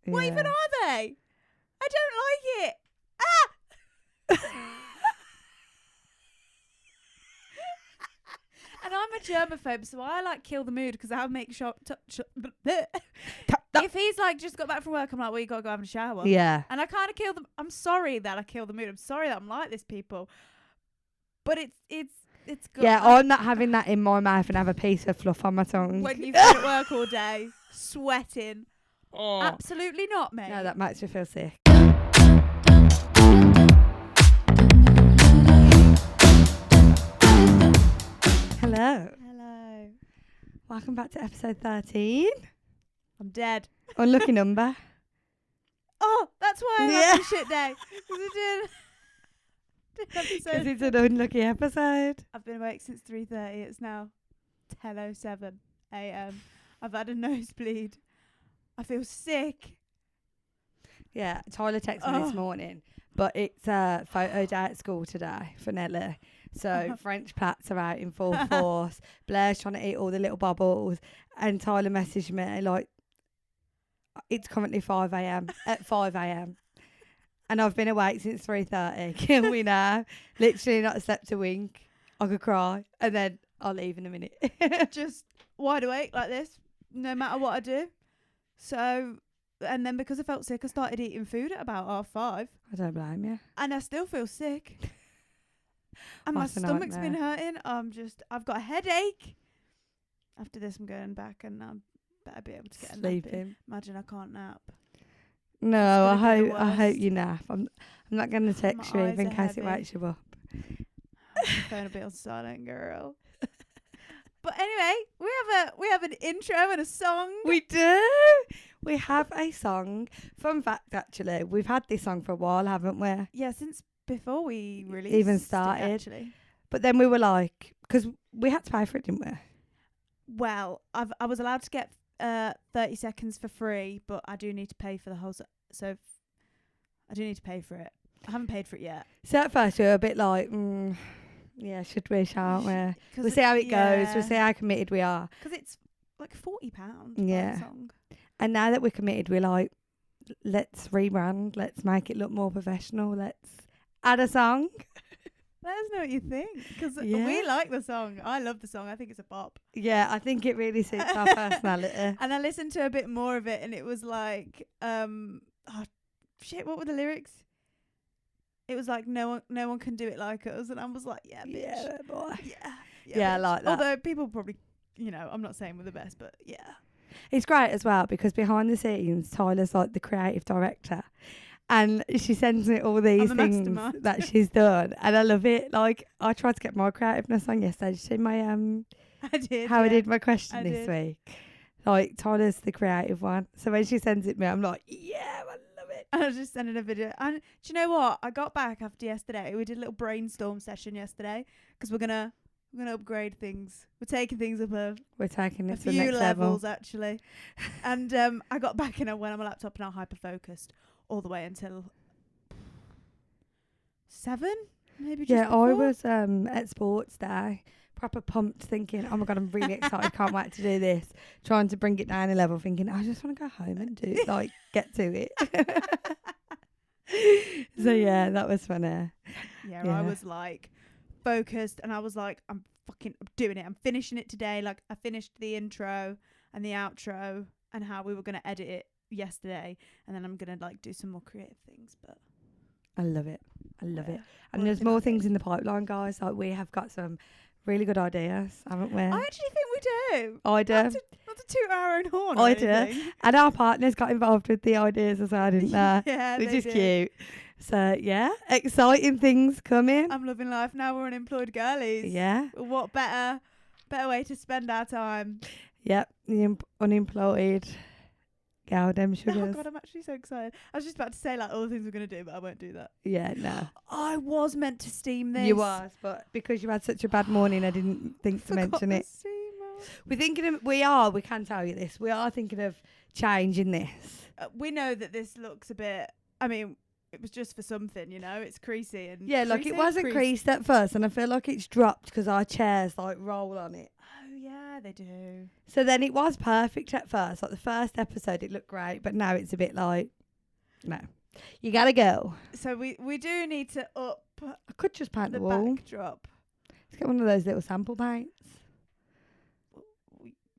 What even Yeah. are they? I don't like it. Ah! And I'm a germaphobe, so I like kill the mood because I'll make sure. If he's like just got back from work, I'm like, well, you gotta go have a shower. Yeah. And I kind of kill them. I'm sorry that I kill the mood. I'm sorry that I'm like this, people. But it's good. Yeah, I'm not having that in my mouth and have a piece of fluff on my tongue. When you've been at work all day, sweating. Oh. Absolutely not, mate. No, that makes me feel sick. Hello. Hello. Welcome back to episode 13. I'm dead. Unlucky number. Oh, that's why I'm Yeah. having a shit day. Because I did Because episode. it's an unlucky episode. I've been awake since 3:30. It's now 10:07 a.m. I've had a nosebleed. I feel sick. Yeah, Tyler texted me this morning, but it's a photo day at school today for Nelly. So French plats are out in full force. Blair's trying to eat all the little bubbles. And Tyler messaged me like, it's currently 5 a.m. at 5 a.m. And I've been awake since 3:30. Kill me now. Literally not slept a wink. I could cry. And then I'll leave in a minute. Just wide awake like this, no matter what I do. So, and then because I felt sick, I started eating food at about 5:30. I don't blame you. And I still feel sick. And my What a stomach's been nightmare. hurting. I've got a headache. After this, I'm going back and I better be able to get a nap in. Sleeping. Imagine I can't nap. No, It's gonna be the I hope worst. you nap. I'm not going to text My you eyes even in are case it heavy. wakes you up. My phone will be on silent, girl. But anyway, we have an intro and a song. We do. We have a song. Fun fact, actually, we've had this song for a while, haven't we? Yeah, since before we released Even it, started. actually. But then we were like, because we had to pay for it, didn't we? Well, I was allowed to get 30 seconds for free, but I do need to pay for the whole. So I do need to pay for it. I haven't paid for it yet. So at first we were a bit like, yeah, should we, shan't we? 'Cause We'll see how it goes. We'll yeah. see how committed we are. Because it's like £40. Yeah. For a song. And now that we're committed, we're like, let's rebrand. Let's make it look more professional. Let's add a song. Let us know what you think. Because Yeah. we like the song. I love the song. I think it's a bop. Yeah, I think it really suits our personality. And I listened to a bit more of it, and it was like, oh shit, what were the lyrics? It was like no one can do it like us, and I was like, yeah, bitch. Yeah, boy. Yeah, I bitch. like that. Although people probably, I'm not saying we're the best, but yeah. It's great as well because behind the scenes, Tyler's like the creative director. And she sends me all these I'm a things mastermind. that she's done. And I love it. Like, I tried to get my creativeness on yesterday. Did you see my, I did. how I yeah. did my question I this did. week? Like, Tyler's the creative one. So when she sends it to me, I'm like, yeah, I love it. And I was just sending a video. And do you know what? I got back after yesterday. We did a little brainstorm session yesterday because we're gonna upgrade things. We're taking things up We're taking a it to the few next levels level. actually. And I got back and I went on my laptop and I hyper focused all the way until 7, maybe. Just Yeah, I before. was at sports day, proper pumped, thinking, oh my God, I'm really excited. Can't wait to do this. Trying to bring it down a level, thinking, I just want to go home and do it, like, get to it. So yeah, that was funny. Yeah, Yeah. I was like focused and I was like, I'm doing it. I'm finishing it today. Like I finished the intro and the outro and how we were going to edit it yesterday. And then I'm going to like do some more creative things. But I love it. I love it. yeah, And working there's more on things it. in the pipeline, guys. Like, we have got some really good ideas, haven't we? I actually think we do. I do. Not to toot our own horn or I do. anything. And our partners got involved with the ideas as well, didn't they? Yeah, Which they is did. cute. So yeah, exciting things coming. I'm loving life now. We're unemployed girlies. Yeah. What better way to spend our time? Yep. The unemployed gal dem Oh sugars. God, I'm actually so excited. I was just about to say like all the things we're going to do, but I won't do that. Yeah, no. I was meant to steam this. You was, but because you had such a bad morning, I didn't think to Forgot mention the it. steamer. We're thinking of, we can tell you this. We are thinking of changing this. We know that this looks a bit. I mean, it was just for something, It's creasy and Yeah, like it wasn't creased at first, and I feel like it's dropped because our chairs like roll on it. Oh yeah, they do. So then it was perfect at first. Like the first episode, it looked great, but now it's a bit like, no, you gotta go. So we do need to up I could just paint the the wall. backdrop. Let's get one of those little sample paints.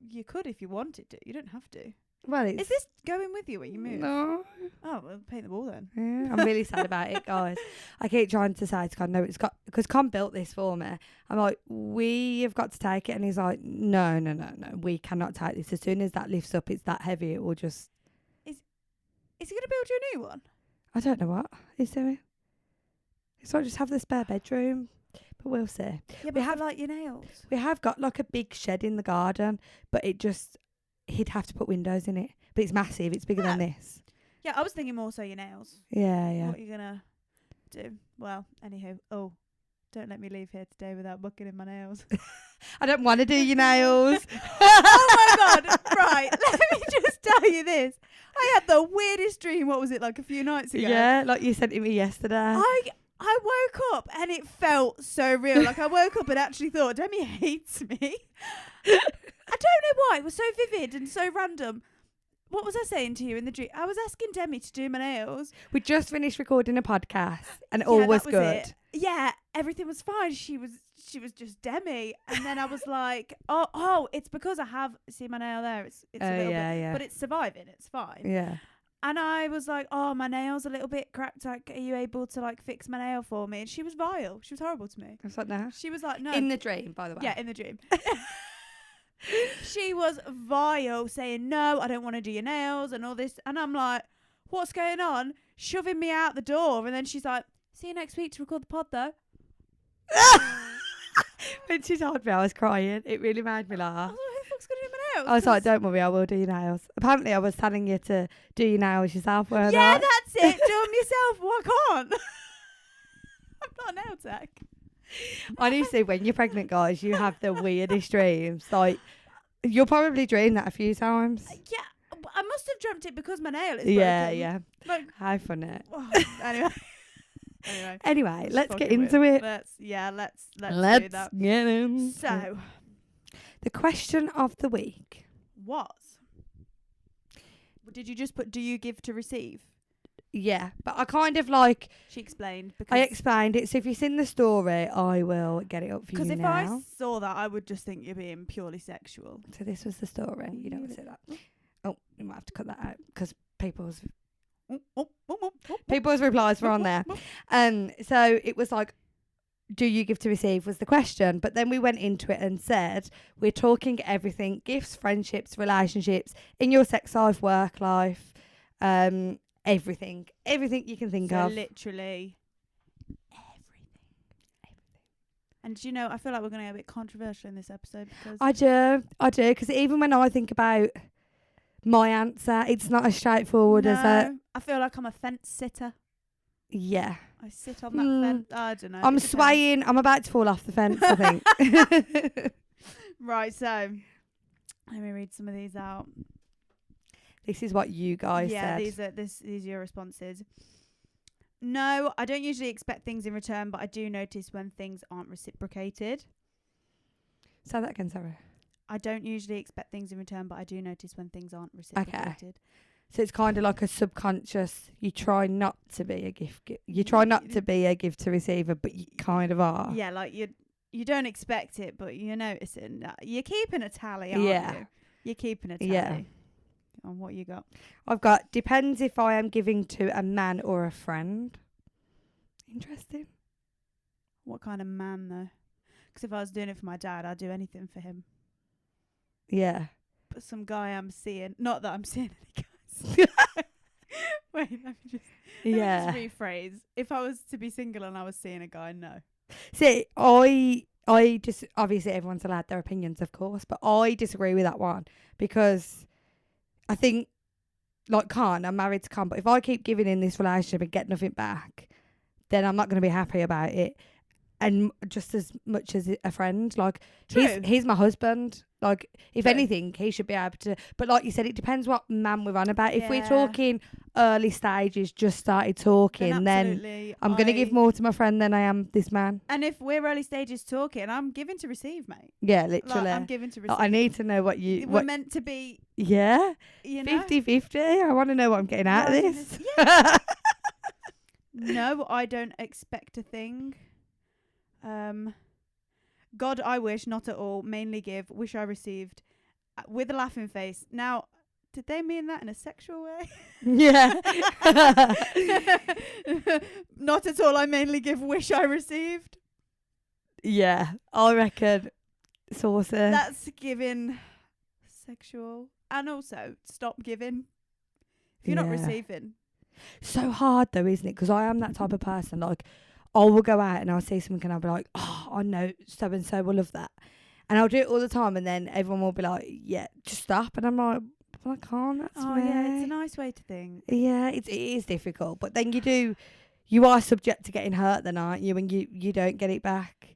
You could if you wanted to. You don't have to. Well, it's Is this going with you when you move? no. Oh, well, paint the wall then. Yeah, I'm really sad about it, guys. I keep trying to say to Con, no, it's got, because Con built this for me. I'm like, we have got to take it, and he's like, no, we cannot take this. As soon as that lifts up, it's that heavy. It will just. Is he going to build you a new one? I don't know what he's doing. It's like just have the spare bedroom, but we'll see. Yeah, but have like your nails. We have got like a big shed in the garden, but it just he'd have to put windows in it. But it's massive. It's bigger than this. Yeah, I was thinking more so your nails. Yeah. What are you gonna do? Well, anywho, don't let me leave here today without booking in my nails. I don't want to do your nails. Oh my god! Right, let me just tell you this. I had the weirdest dream. What was it, like a few nights ago? Yeah, like you sent it me yesterday. I woke up and it felt so real. Like I woke up and actually thought, Demi hates me. I don't know why. It was so vivid and so random. What was I saying to you in the dream? I was asking Demi to do my nails. We just finished recording a podcast and all was good. It. Yeah, everything was fine. She was just Demi. And then I was like, oh, it's because I have, see my nail there? It's a little bit, yeah. but it's surviving. It's fine. Yeah. And I was like, oh, my nail's a little bit cracked. Like, are you able to like fix my nail for me? And she was vile. She was horrible to me. I was like, no. She was like, no. In the dream, by the way. Yeah, in the dream. She was vile, saying, no, I don't want to do your nails and all this. And I'm like, what's going on? Shoving me out the door. And then she's like, see you next week to record the pod, though. When she told me, I was crying. It really made me I laugh. was like, who the fuck's going to do my nails? I was like, don't worry, I will do your nails. Apparently, I was telling you to do your nails yourself, weren't yeah, I? that's it. Do them yourself. Well, I can't. I'm not a nail tech. Honestly, when you're pregnant, guys, you have the weirdest dreams. Like, you'll probably dream that a few times. Yeah, I must have dreamt it because my nail is Yeah, broken. yeah. Like, How funny. anyway. Anyway, Just let's get fucking into weird. it. Let's do that. Get in. So, the question of the week. Did you just put, do you give to receive? Yeah, but I kind of like, She explained. Because I explained it. So if you've seen the story, I will get it up for you if now. I saw that, I would just think you're being purely sexual. So this was the story. You don't want to say that. Oh, you might have to cut that out because people's replies were on there. So it was like, do you give to receive was the question. But then we went into it and said, we're talking everything, gifts, friendships, relationships, in your sex life, work life, everything you can think of. Literally everything. And do you know, I feel like we're going to get a bit controversial in this episode because I do, because even when I think about my answer, it's not as straightforward as it. I feel like I'm a fence sitter. Yeah. I sit on that fence. I don't know. I'm swaying. I'm about to fall off the fence, I think. Right, so let me read some of these out. This is what you guys said. These are your responses. No, I don't usually expect things in return, but I do notice when things aren't reciprocated. Say that again, Sarah. I don't usually expect things in return, but I do notice when things aren't reciprocated. Okay. So it's kind of like a subconscious. You try not to be a gift. You try not to be a gift to receiver, but you kind of are. Yeah, like you don't expect it, but you're noticing that. You're keeping a tally, aren't you? You're keeping a tally. Yeah. On what you got? I've got depends if I am giving to a man or a friend. Interesting. What kind of man though? Because if I was doing it for my dad, I'd do anything for him. Yeah. But some guy I'm seeing, not that I'm seeing any guys. Wait, let me just rephrase. If I was to be single and I was seeing a guy, no. See, I just, obviously everyone's allowed their opinions, of course, but I disagree with that one because I think, like I'm married to Khan, but if I keep giving in this relationship and get nothing back, then I'm not going to be happy about it. and just as much as a friend. Like True. he's my husband. Like if True. anything, he should be able to. But like you said, it depends what man we're on about. If we're Yeah. talking early stages, just started talking, then absolutely, I'm gonna give more to my friend than I am this man. And if we're early stages talking, I'm giving to receive, mate. Yeah, literally. Like, I'm giving to receive. I need to know what you. We're meant to be. Yeah. You know. 50-50. I want to know what I'm getting out of Right, this. yeah. No, I don't expect a thing. God, I wish, not at all. Mainly give, wish I received, with a laughing face. Now, did they mean that in a sexual way? Yeah. Not at all. I mainly give, wish I received. Yeah, I reckon. Saucy. That's giving sexual. And also, stop giving. If you're not receiving. So hard though, isn't it? Because I am that type of person. Like, I will go out and I'll see something and I'll be like, oh, I know so and so will love that. And I'll do it all the time, and then everyone will be like, yeah, just stop. And I'm like, but I can't. That's me. Yeah, it's a nice way to think. Yeah, it is difficult. But then you are subject to getting hurt then, aren't you? And you don't get it back.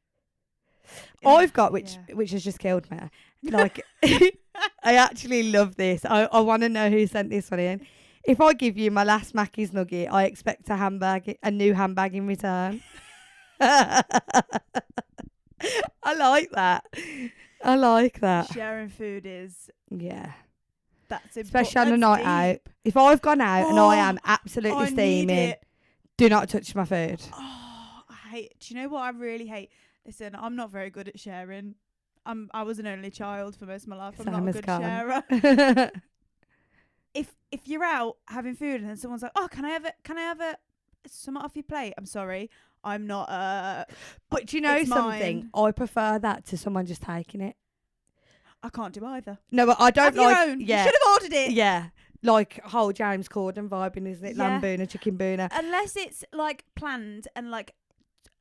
I've got, which has just killed me. Like, I actually love this. I want to know who sent this one in. If I give you my last Mackey's nugget, I expect a new handbag in return. I like that. I like that. Sharing food is. Yeah. That's important. Especially on a night out. If I've gone out and I am absolutely steaming, do not touch my food. Oh, I hate. Do you know what I really hate? Listen, I'm not very good at sharing. I was an only child for most of my life. I'm not a good sharer. If you're out having food and then someone's like, "Oh, can I have some off your plate?" I'm sorry, I'm not. But do you know something? I prefer that to someone just taking it. I can't do either. No, but I don't have like. Your own. Yeah, you should have ordered it. Yeah, like whole James Corden vibing, isn't it? Lamb booner, chicken booner. Unless it's like planned and like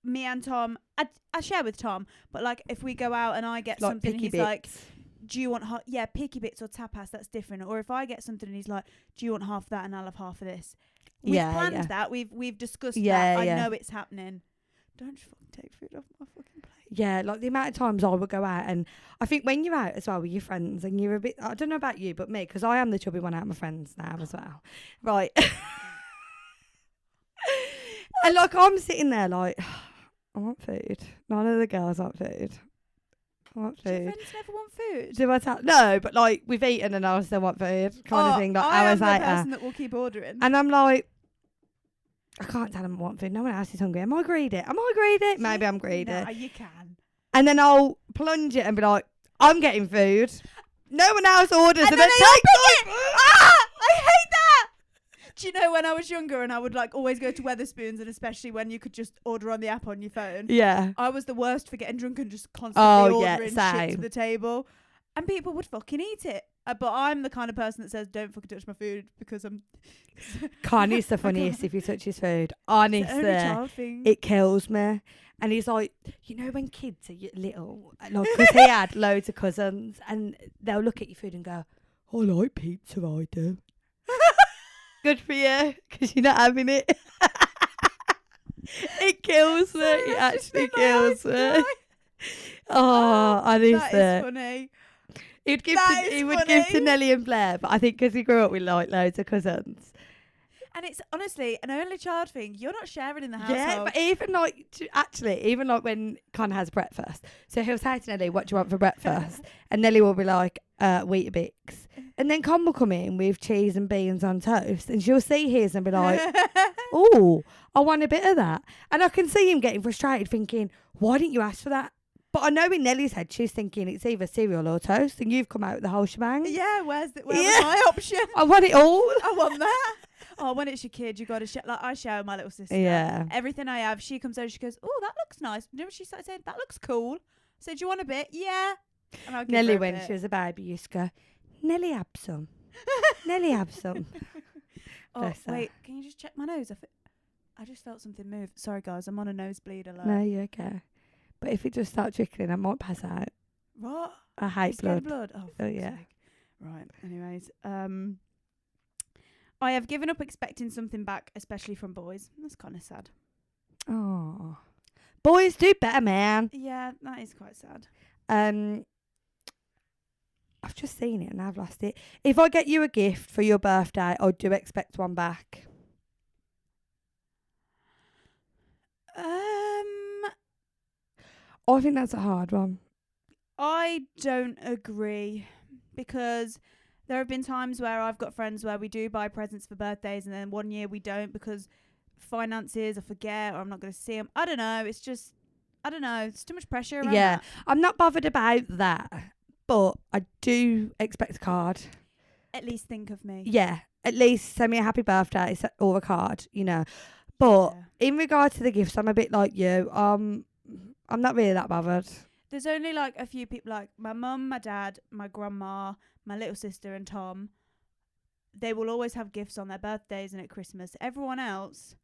me and Tom, I share with Tom, but like if we go out and I get like something, he's bits. like, do you want picky bits or tapas? That's different. Or if I get something and he's like, do you want half of that and I'll have half of this? We've planned that. We've discussed that. I know it's happening. Don't just fucking take food off my fucking plate. Yeah, like the amount of times I would go out, and I think when you're out as well with your friends and you're a bit, I don't know about you, but me, because I am the chubby one out of my friends now as well. Right. And like I'm sitting there like, I want food. None of the girls want food. I want food. Your friends never want food. Do I tell? No, but like we've eaten and I still want food, kind of thing. Like hours later. I'm the person that will keep ordering. And I'm like, I can't tell them I want food. No one else is hungry. Am I greedy? Maybe I'm greedy. No, you can. And then I'll plunge it and be like, I'm getting food. No one else orders, and then it they takes all pick it. I hate that. Do you know when I was younger and I would like always go to Weatherspoons, and especially when you could just order on the app on your phone? Yeah. I was the worst for getting drunk and just constantly ordering shit same. to the table, and people would fucking eat it. But I'm the kind of person that says, "Don't fucking touch my food," because I'm. Kanye's the funniest if he touches food. Honestly, it kills me. And he's like, you know, when kids are little, like, because he had loads of cousins, and they'll look at your food and go, "I like pizza, I do." Good for you, because you're not having it. It kills me. It actually kills me. Oh, honestly. That is funny. He would give to Nelly and Blair, but I think because he grew up with like loads of cousins. And it's honestly an only child thing. You're not sharing in the household. Yeah, but even like when Con has breakfast, so he'll say to Nelly, "What do you want for breakfast?" And Nelly will be like, "Weetabix." And then Con will come in with cheese and beans on toast, and she'll see his and be like, "Oh, I want a bit of that." And I can see him getting frustrated, thinking, "Why didn't you ask for that?" But I know in Nelly's head, she's thinking it's either cereal or toast, and you've come out with the whole shebang. Yeah, where's my option? I want it all. I want that. Oh, when it's your kid, you got to share. Like I share with my little sister. Yeah. Everything I have, she comes over, she goes, "Oh, that looks nice." You know what she started saying? "That looks cool." I said, "Do you want a bit?" "Yeah." And I'll give Nelly, her a when bit. she was a baby, used to go, "Nelly, have some." Nelly, have some. Oh, wait, can you just check my nose? I just felt something move. Sorry, guys, I'm on a nosebleed alert. No, you're okay. But if it just starts trickling, I might pass out. What? I hate blood. Oh yeah. Sake. Right. Anyways, I have given up expecting something back, especially from boys. That's kind of sad. Oh, Boys do better, man. Yeah, that is quite sad. I've just seen it and I've lost it. If I get you a gift for your birthday, I do expect one back. I think that's a hard one. I don't agree, because there have been times where I've got friends where we do buy presents for birthdays, and then one year we don't because finances, I forget, or I'm not going to see them. I don't know. It's just, I don't know. It's too much pressure around Yeah, that. I'm not bothered about that, but I do expect a card. At least think of me. Yeah, at least send me a happy birthday or a card, you know. But Yeah. in regard to the gifts, I'm a bit like you. I'm not really that bothered. There's only like a few people, like my mum, my dad, my grandma, my little sister and Tom. They will always have gifts on their birthdays and at Christmas. Everyone else,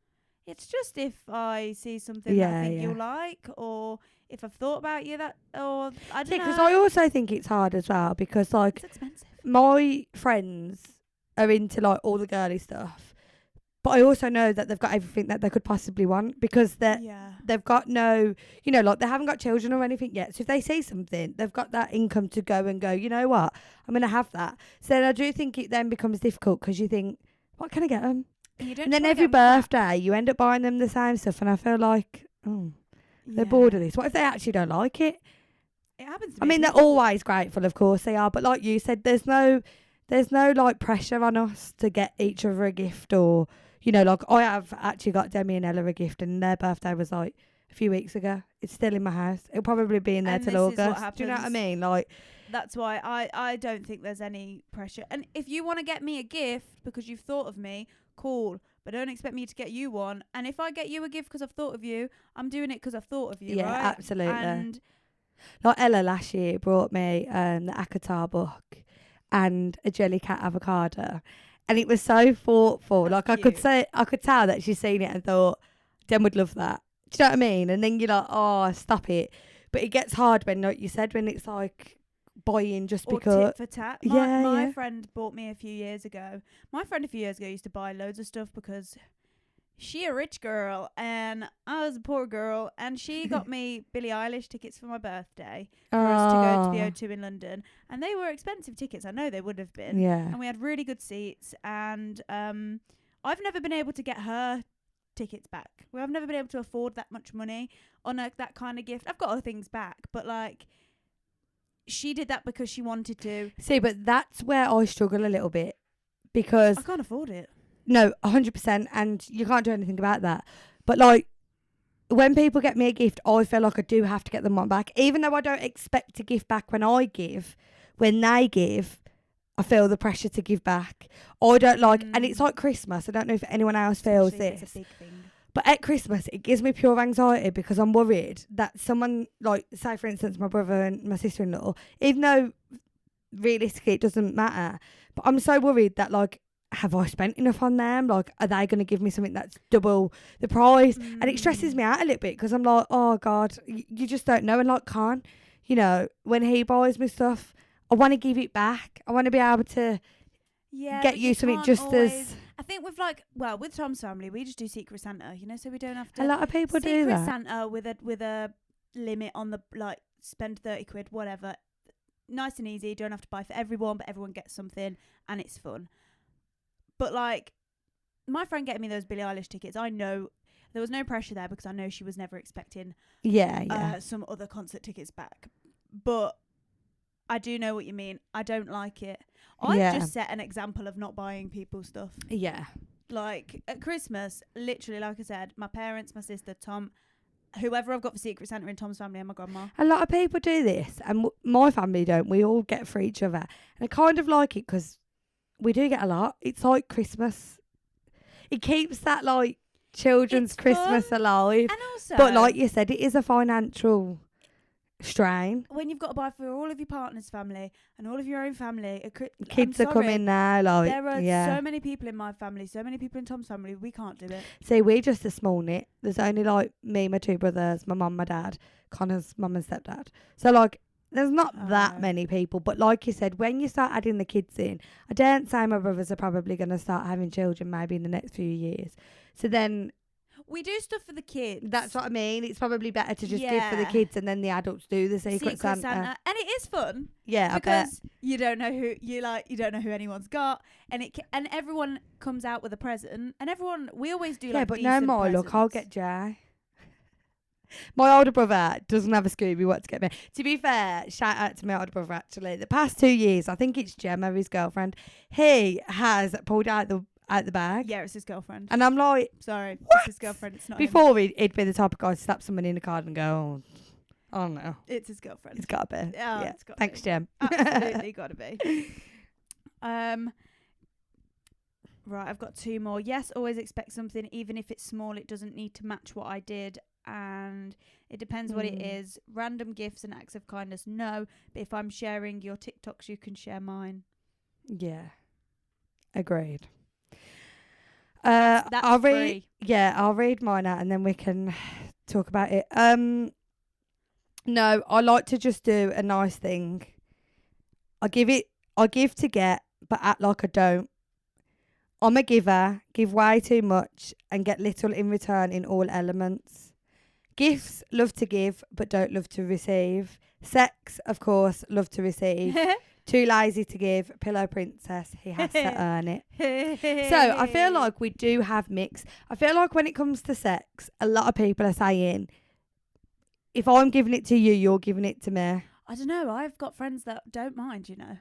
it's just if I see something that I think you'll like, or if I've thought about you, that, or I don't know. Because I also think it's hard as well, because like It's expensive. my friends are into like all the girly stuff, but I also know that they've got everything that they could possibly want, because they've got no, you know, like they haven't got children or anything yet. So if they see something, they've got that income to go and go, you know what, I'm going to have that. So then I do think it then becomes difficult, because you think, what can I get them? And then every birthday you end up buying them the same stuff, and I feel like, they're bored of this. What if they actually don't like it? It happens to I me. mean, they're always grateful, of course they are, but like you said, there's no like pressure on us to get each other a gift, or, you know, like I have actually got Demi and Ella a gift, and their birthday was like a few weeks ago. It's still in my house. It'll probably be in there till August. Do you know what I mean? Like, that's why I don't think there's any pressure. And if you want to get me a gift because you've thought of me, cool. But don't expect me to get you one. And if I get you a gift because I've thought of you, I'm doing it because I've thought of you, yeah, right? absolutely. And like Ella last year brought me the Akatar book and a jelly cat avocado, and it was so thoughtful. That's like cute. I could tell that she's seen it and thought, Jen would love that. Do you know what I mean? And then you're like, oh, stop it. But it gets hard when, like you said, when it's like buying just or because. tit for tat. Yeah, My friend bought me a few years ago. My friend a few years ago used to buy loads of stuff because she a rich girl and I was a poor girl, and she got me Billie Eilish tickets for my birthday for us to go to the O2 in London, and they were expensive tickets. I know they would have been. Yeah. And we had really good seats, and I've never been able to get her tickets back. Well, I've never been able to afford that much money on that kind of gift. I've got other things back, but like, she did that because she wanted to. See, but that's where I struggle a little bit, because I can't afford it. no, 100%, and you can't do anything about that. But like, when people get me a gift, I feel like I do have to get them one back, even though I don't expect to give back when I give. When they give, I feel the pressure to give back. I don't like, and it's like Christmas. I don't know if anyone else feels Especially if this. it's a big thing. But at Christmas, it gives me pure anxiety, because I'm worried that someone, like, say for instance, my brother and my sister-in-law, even though realistically it doesn't matter, but I'm so worried that, like, have I spent enough on them? Like, are they going to give me something that's double the price? And it stresses me out a little bit, because I'm like, oh God, you just don't know. And like Khan, you know, when he buys me stuff, I want to give it back. I want to be able to get you something just always, as... I think with Tom's family, we just do Secret Santa, you know, so we don't have to. A lot of people do Secret that. Santa with a limit on the, like, spend 30 quid, whatever. Nice and easy. Don't have to buy for everyone, but everyone gets something, and it's fun. But like, my friend getting me those Billie Eilish tickets, I know there was no pressure there, because I know she was never expecting some other concert tickets back. But I do know what you mean. I don't like it. I've just set an example of not buying people stuff. Yeah. Like, at Christmas, literally, like I said, my parents, my sister, Tom, whoever I've got for Secret Santa in Tom's family, and my grandma. A lot of people do this, and my family don't. We all get for each other. And I kind of like it, because we do get a lot. It's like Christmas. It keeps that, like, children's Christmas alive. And also, but like you said, it is a financial strain. When you've got to buy for all of your partner's family and all of your own family, Kids are coming now. Like, there are so many people in my family, so many people in Tom's family. We can't do it. See, we're just a small knit. There's only like me, my two brothers, my mum, my dad, Connor's mum and stepdad. So like, there's not that many people. But like you said, when you start adding the kids in, I daren't say my brothers are probably going to start having children maybe in the next few years. So then We do stuff for the kids. That's what I mean. It's probably better to just give for the Yeah. kids and then the adults do the Secret Santa. And it is fun Yeah, I bet. because you don't know who you don't know who anyone's got, and and everyone comes out with a present, and we always do Yeah, like but no decent more. Look, I'll presents. get Jay. My older brother doesn't have a Scooby what to get me. To be fair, shout out to my older brother actually. The past 2 years, I think it's Gemma, his girlfriend. He has pulled out the bag. Yeah, it's his girlfriend. And I'm like, sorry, what? It's his girlfriend. It's not him. Before he'd be the type of guy to slap someone in the card and go, oh no. It's his girlfriend. It's got to be. Yeah, Yeah. it's got Thanks, Gem. Absolutely got to be. Right, I've got 2 more. Yes, always expect something, even if it's small. It doesn't need to match what I did, and it depends what it is. Random gifts and acts of kindness, no. But if I'm sharing your TikToks, you can share mine. Yeah. Agreed. That's I'll read. free. Yeah, I'll read mine out and then we can talk about it. No, I like to just do a nice thing. I give to get, but act like I don't. I'm a giver, give way too much, and get little in return in all elements. Gifts, love to give, but don't love to receive. Sex, of course, love to receive. Too lazy to give, pillow princess, he has to earn it. So I feel like we do have mix. I feel like when it comes to sex, a lot of people are saying, if I'm giving it to you, you're giving it to me. I don't know. I've got friends that don't mind, you know.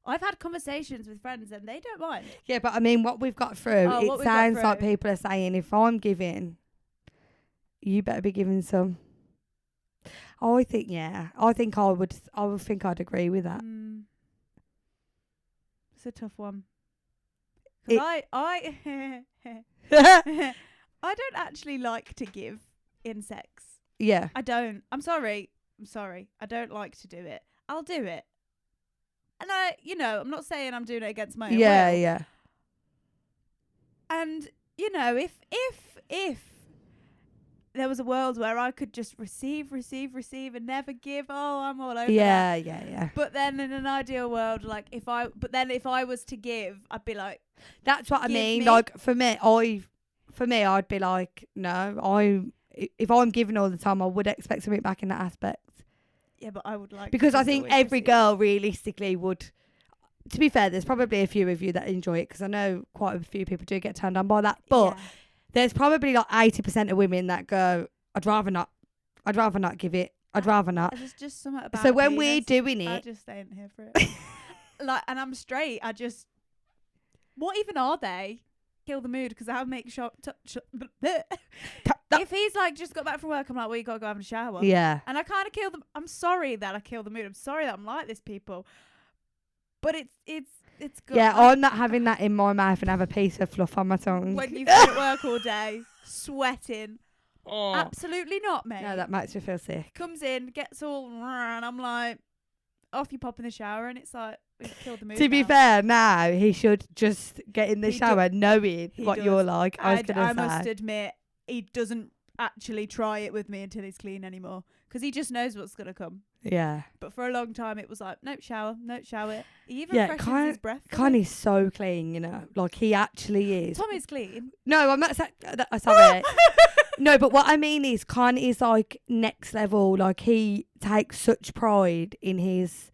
I've had conversations with friends and they don't mind. Yeah, but I mean, what we've got through, Oh, what it we've got sounds like through. people are saying, if I'm giving, you better be giving some. I think, yeah. I would think I'd agree with that. It's a tough one. 'Cause I don't actually like to give in sex. Yeah. I don't. I'm sorry. I don't like to do it. I'll do it. And I'm not saying I'm doing it against my own will. Yeah. And, if there was a world where I could just receive and never give, I'm all over that. Yeah. But then in an ideal world, like if I was to give, I'd be like, That's what I give mean. me- Like for me, I'd be like, no, if I'm giving all the time, I would expect something back in that aspect. yeah, but I would like Because to I think always every receive. girl realistically would. To be fair, there's probably a few of you that enjoy it because I know quite a few people do get turned on by that. But Yeah. there's probably like 80% of women that go, I'd rather not give it. I'd rather not. There's just something about So when we're penis, doing I it, just ain't here for it. And I'm straight. What even are they? Kill the mood because I'll make sure. If he's like just got back from work, I'm like, well, you gotta go have a shower. yeah. And I kind of kill them. I'm sorry that I kill the mood. I'm sorry that I'm like this, people. But it's good. Yeah, I'm not having that in my mouth and have a piece of fluff on my tongue. When you've been at work all day, sweating. Absolutely not, mate. No, that makes me feel sick. Comes in, gets all, and I'm like, off you pop in the shower, and it's like, we've killed the mood. To be now. fair, now he should just get in the He shower knowing he what does. you're like. I I must admit, he doesn't actually try it with me until he's clean anymore, because he just knows what's gonna come. Yeah. But for a long time, it was like, nope, shower. He even Yeah, freshens his breath. for me. Connie's so clean, Like he actually is. Tommy's clean. No, I'm not sorry. No, but what I mean is Connie is like next level. Like he takes such pride in his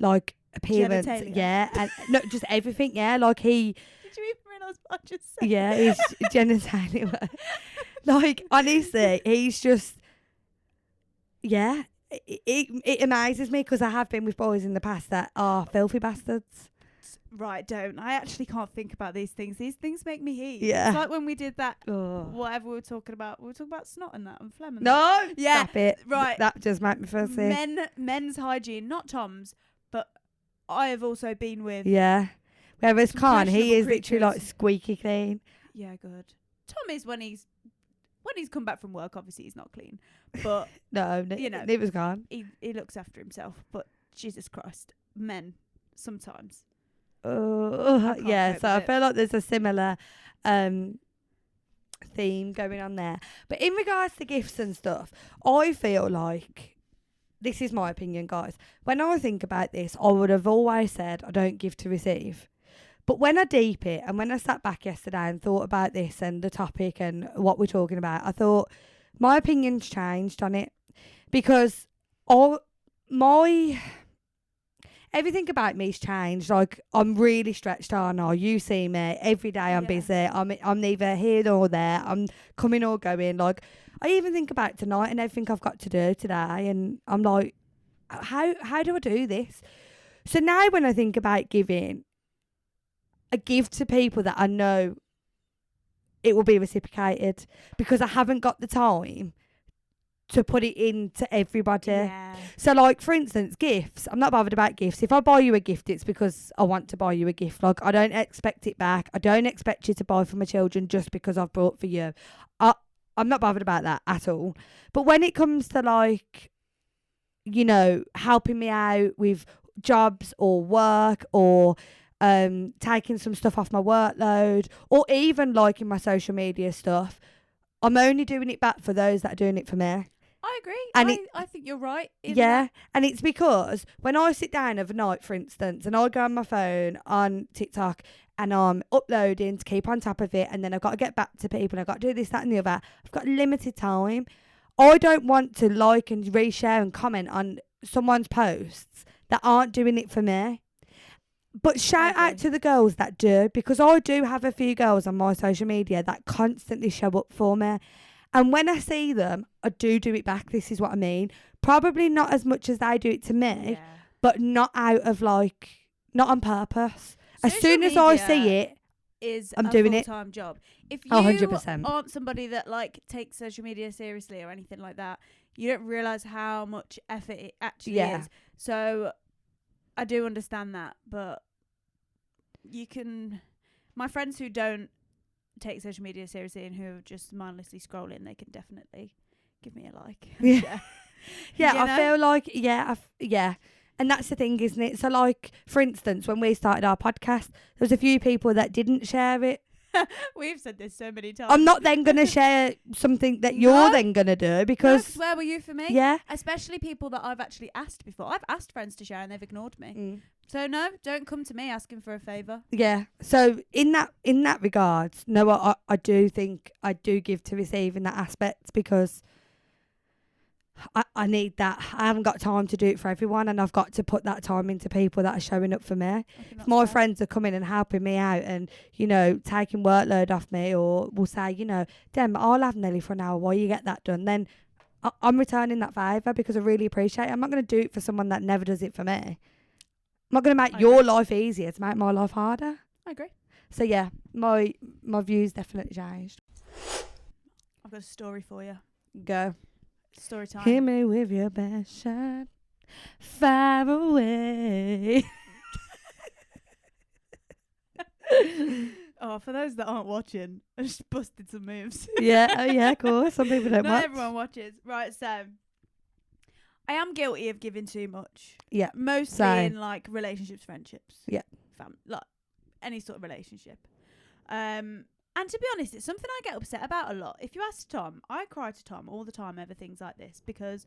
like appearance. Genitalia. Yeah. And no, just everything, yeah. Like he Did you even realise what I just said? yeah, he's genitalia. Like honestly, he's just yeah. It amazes me because I have been with boys in the past that are filthy bastards. Right, don't. I actually can't think about these things. These things make me heat. Yeah. It's like when we did that, Oh. whatever we were talking about. We were talking about snot and that and phlegm and No, Yeah, stop it. right. That just made me feel sick. Men's hygiene, not Tom's, but I have also been with. Yeah. Whereas Some Khan, he questionable is literally like creatures. squeaky clean. Yeah, good. Tom is when he's come back from work. Obviously, he's not clean, but No, it was Khan. he looks after himself. But Jesus Christ, men sometimes. can't Yeah, cope so I with it. feel like there's a similar theme going on there. But in regards to gifts and stuff, I feel like, this is my opinion, guys. When I think about this, I would have always said I don't give to receive. But when I deep it, and when I sat back yesterday and thought about this and the topic and what we're talking about, I thought my opinion's changed on it, because all my everything about me's changed. Like, I'm really stretched on. Or you see me every day. I'm busy. I'm neither here nor there. I'm coming or going. Like, I even think about tonight and everything I've got to do today, and I'm like, how do I do this? So now when I think about giving, I give to people that I know it will be reciprocated, because I haven't got the time to put it into everybody. Yeah. So, like, for instance, gifts. I'm not bothered about gifts. If I buy you a gift, it's because I want to buy you a gift. Like, I don't expect it back. I don't expect you to buy for my children just because I've bought for you. I'm not bothered about that at all. But when it comes to, like, you know, helping me out with jobs or work, or taking some stuff off my workload, or even liking my social media stuff, I'm only doing it back for those that are doing it for me. I agree. And I think you're right. Yeah, and it's because when I sit down overnight, for instance, and I go on my phone on TikTok and I'm uploading to keep on top of it, and then I've got to get back to people, I've got to do this, that and the other, I've got limited time. I don't want to like and reshare and comment on someone's posts that aren't doing it for me. But shout out to the girls that do, because I do have a few girls on my social media that constantly show up for me. And when I see them, I do it back. This is what I mean. Probably not as much as they do it to me, but not out of, like, not on purpose. As soon as I see it, I'm doing it. Full-time job. If you 100%. aren't somebody that, like, takes social media seriously or anything like that, you don't realise how much effort it actually is. So I do understand that, but you can... My friends who don't take social media seriously and who are just mindlessly scrolling, they can definitely give me a like. I feel like, and that's the thing, isn't it? So, like, for instance, when we started our podcast, there was a few people that didn't share it. We've said this so many times. I'm not then going to share something that you're then going to do, because... No, where were you for me? Yeah. Especially people that I've actually asked before. I've asked friends to share and they've ignored me. So no, don't come to me asking for a favour. Yeah. So in that regards, no, I do think I do give to receive in that aspect, because I need that. I haven't got time to do it for everyone, and I've got to put that time into people that are showing up for me. If my friends are coming and helping me out and, you know, taking workload off me, or will say, you know, Dem, I'll have Nelly for an hour while you get that done, then I'm returning that favour, because I really appreciate it. I'm not going to do it for someone that never does it for me. I'm not going to make your life easier to make my life harder. I agree. So yeah, my views definitely changed. I've got a story for you. Go. Story time. Hit me with your best shot, far away. Oh, for those that aren't watching, I just busted some moves. Yeah, cool. Some people don't watch. Not everyone watches. Right, so I am guilty of giving too much. Yeah. Mostly in, like, relationships, friendships. Yeah. Like, any sort of relationship. And to be honest, it's something I get upset about a lot. If you ask Tom, I cry to Tom all the time over things like this, because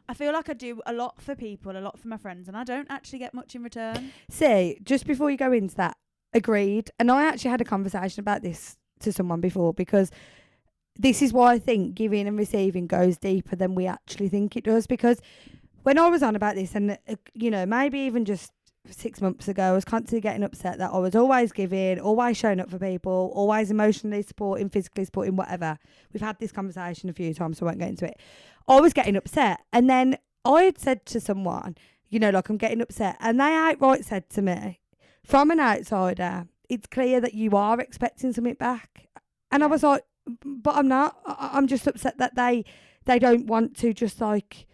I feel like I do a lot for people, a lot for my friends, and I don't actually get much in return. See, just before you go into that, agreed. And I actually had a conversation about this to someone before, because this is why I think giving and receiving goes deeper than we actually think it does. Because when I was on about this, and, you know, maybe even just 6 months ago, I was constantly getting upset that I was always giving, always showing up for people, always emotionally supporting, physically supporting, whatever. We've had this conversation a few times, so I won't get into it. I was getting upset. And then I had said to someone, you know, like, I'm getting upset. And they outright said to me, from an outsider, it's clear that you are expecting something back. And I was like, but I'm not. I'm just upset that they don't want to, just, like...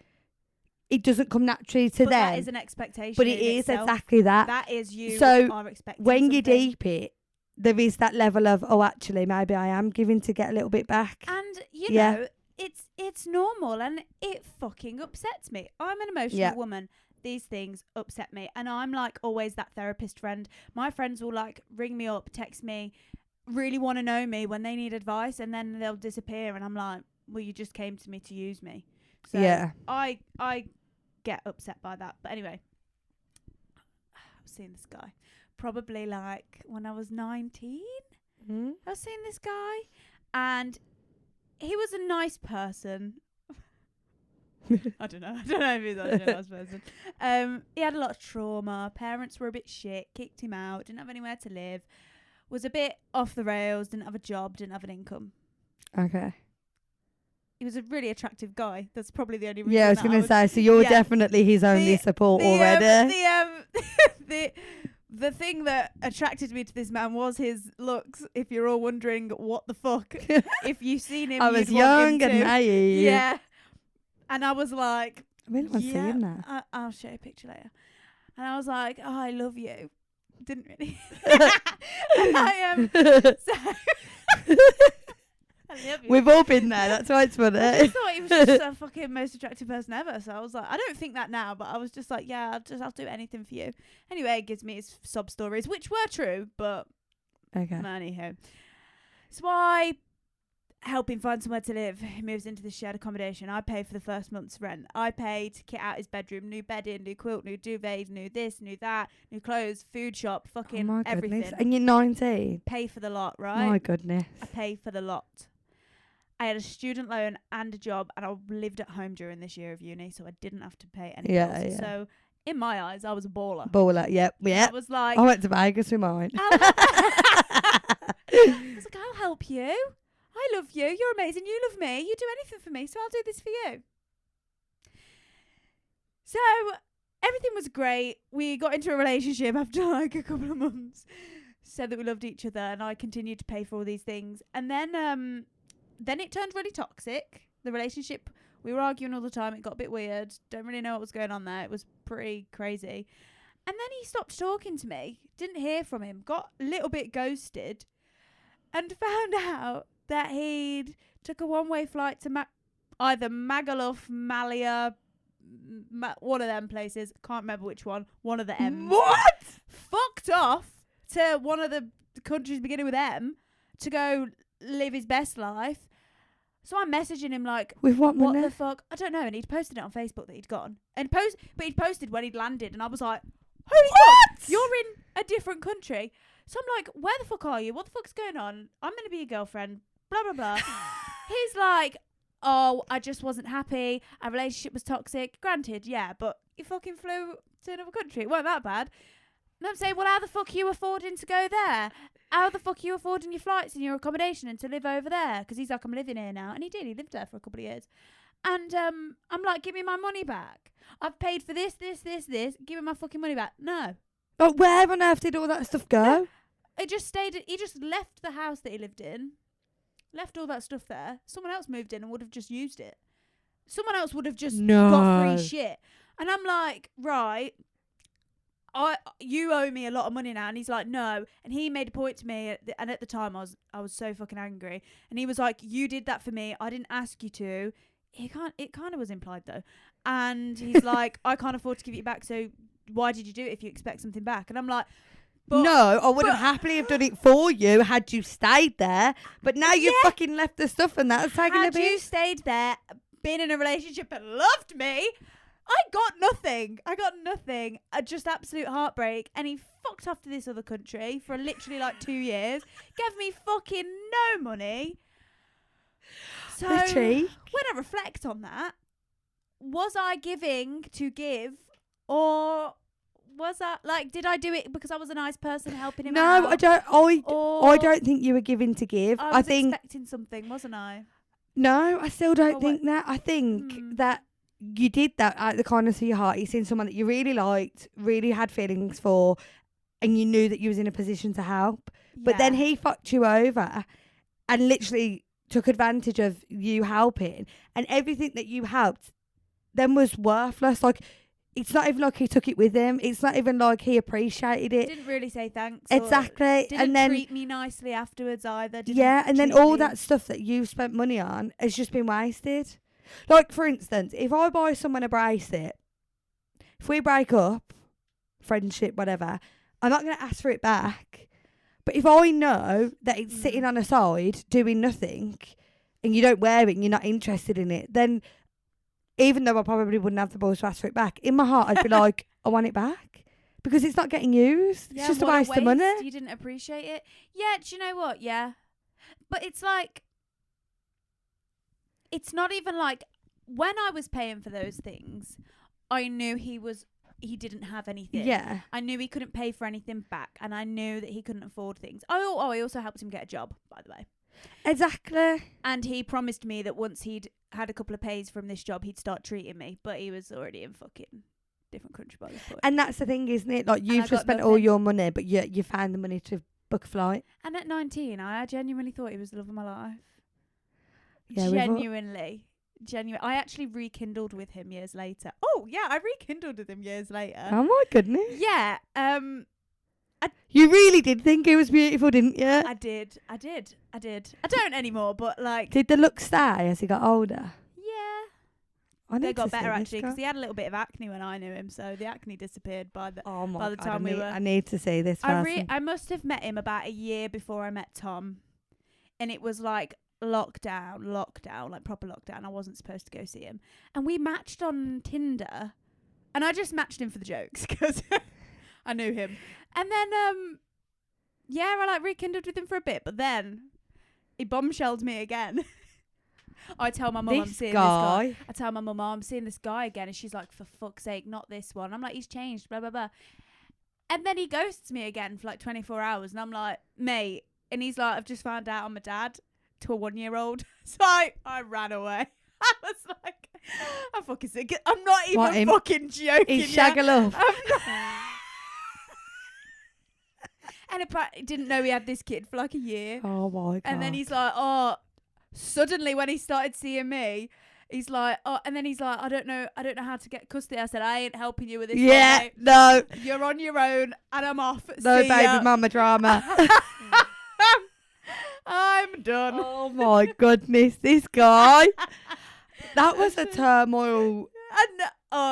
It doesn't come naturally to them. That is an expectation. But it is exactly that. That is you are expecting when something. You deep it, there is that level of, oh, actually, maybe I am giving to get a little bit back. And, you know, it's normal, and it fucking upsets me. I'm an emotional woman. These things upset me. And I'm, like, always that therapist friend. My friends will, like, ring me up, text me, really want to know me when they need advice, and then they'll disappear. And I'm like, well, you just came to me to use me. So I get upset by that. But anyway, I've seen this guy. probably like when I was 19. Mm. I was seeing this guy, and he was a nice person. I don't know if he's actually a nice person. He had a lot of trauma. Parents were a bit shit. Kicked him out. Didn't have anywhere to live. Was a bit off the rails. Didn't have a job. Didn't have an income. Okay. He was a really attractive guy. That's probably the only reason. Yeah, I was going to say, so you're definitely his only support already. The thing that attracted me to this man was his looks. If you're all wondering what the fuck, if you've seen him, I was young and naive. Yeah. And I was like, I really want to see him now. I'll show you a picture later. And I was like, oh, I love you. Didn't really. And I love you. We've all been there. That's why it's funny. I just thought he was just the fucking most attractive person ever. So I was like, I don't think that now, but I was just like, yeah, I'll do anything for you. Anyway, it gives me his sob stories, which were true, but okay. Anyhow. So I help him find somewhere to live. He moves into the shared accommodation. I pay for the first month's rent. I pay to kit out his bedroom, new bedding, new quilt, new duvet, new this, new that, new clothes, food shop, fucking everything. Goodness. And you're 19? Pay for the lot, right? My goodness. I pay for the lot. I had a student loan and a job, and I lived at home during this year of uni, so I didn't have to pay any bills. Yeah. So in my eyes, I was a baller. Yep. I was like, I went to Vegas with mine. I was like, I'll help you. I love you. You're amazing. You love me. You do anything for me, so I'll do this for you. So everything was great. We got into a relationship after like a couple of months. Said that we loved each other, and I continued to pay for all these things. And then it turned really toxic. The relationship, we were arguing all the time. It got a bit weird. Don't really know what was going on there. It was pretty crazy. And then he stopped talking to me. Didn't hear from him. Got a little bit ghosted. And found out that he'd took a one-way flight to either Magaluf, Malia, one of them places. Can't remember which one. One of the M's. What? Fucked off to one of the countries beginning with M to go live his best life. So I'm messaging him like, with what the fuck? I don't know. And he'd posted it on Facebook that he'd gone. But he'd posted when he'd landed, and I was like, holy fuck, you're in a different country. So I'm like, where the fuck are you? What the fuck's going on? I'm going to be your girlfriend. Blah, blah, blah. He's like, oh, I just wasn't happy. Our relationship was toxic. Granted, yeah, but you fucking flew to another country. It wasn't that bad. And I'm saying, well, how the fuck are you affording to go there? How the fuck are you affording your flights and your accommodation and to live over there? Because he's like, I'm living here now. And he did. He lived there for a couple of years. And I'm like, give me my money back. I've paid for this. Give me my fucking money back. No. But where on earth did all that stuff go? No. He just left the house that he lived in. Left all that stuff there. Someone else moved in and would have just used it. Someone else would have just got free shit. And I'm like, right, you owe me a lot of money now. And he's like, no. And he made a point to me, and at the time I was so fucking angry. And he was like, you did that for me. I didn't ask you to. It kind of was implied though. And he's like, I can't afford to give it back. So why did you do it if you expect something back? And I'm like, no, I would have happily have done it for you had you stayed there. But now you've fucking left the stuff and that's taken a bit. Had you stayed there, been in a relationship and loved me, I got nothing. Just absolute heartbreak. And he fucked off to this other country for literally like 2 years. Gave me fucking no money. So when I reflect on that, was I giving to give, or was that like, did I do it because I was a nice person helping him out? No, I don't think you were giving to give. I think expecting something, wasn't I? No, I still don't think that. I think that you did that out of the kindness of your heart. You seen someone that you really liked, really had feelings for, and you knew that you was in a position to help. Yeah. But then he fucked you over and literally took advantage of you helping, and everything that you helped then was worthless. Like, it's not even like he took it with him. It's not even like he appreciated it. Didn't really say thanks. Exactly. And then treat me nicely afterwards either. And then all that stuff that you spent money on has just been wasted. Like, for instance, if I buy someone a bracelet, if we break up, friendship, whatever, I'm not going to ask for it back. But if I know that it's sitting on a side doing nothing and you don't wear it and you're not interested in it, then even though I probably wouldn't have the balls to ask for it back, in my heart I'd be like, I want it back. because it's not getting used. Yeah, It's just a what waste of money. You didn't appreciate it. Yeah, do you know what? Yeah. But it's like, it's not even like, when I was paying for those things, I knew he didn't have anything. Yeah. I knew he couldn't pay for anything back, and I knew that he couldn't afford things. Oh, I also helped him get a job, by the way. Exactly. And he promised me that once he'd had a couple of pays from this job, he'd start treating me. But he was already in fucking different country by this point. And that's the thing, isn't it? Like, I you've just got spent all nothing. your money, but you found the money to book a flight. And at 19, I genuinely thought he was the love of my life. Yeah, we've all- Genuinely. I actually rekindled with him years later. Oh, yeah, I rekindled with him years later. Oh my goodness. Yeah. You really did think he was beautiful, didn't you? I did. I don't anymore, but like, Did the look stay as he got older? yeah. I need They got to see better this actually, guy. because he had a little bit of acne when I knew him, so the acne disappeared by the Oh my by the God, time we were. I need to see this person. I must have met him about a year before I met Tom, and it was like lockdown, like proper lockdown. I wasn't supposed to go see him, and we matched on Tinder, and I just matched him for the jokes because I knew him, and then yeah, I like rekindled with him for a bit, but then he bombshelled me again. I tell my mum I'm seeing this guy. I tell my mum, I'm seeing this guy again, and she's like, for fuck's sake, not this one. I'm like, he's changed, blah blah blah. And then he ghosts me again for like 24 hours, and I'm like, mate. And he's like, I've just found out I'm a dad to a 1-year-old. So I ran away. I was like, I'm fucking sick. I'm not even fucking joking. He's shaggalove. And I didn't know he had this kid for like a year. Oh my God. And then he's like, oh, suddenly when he started seeing me, he's like, oh, and then he's like, I don't know how to get custody. I said, I ain't helping you with this. Yeah, one, mate. no. You're on your own, and I'm off. No See baby ya. mama drama. I'm done. Oh my goodness, this guy. That was a turmoil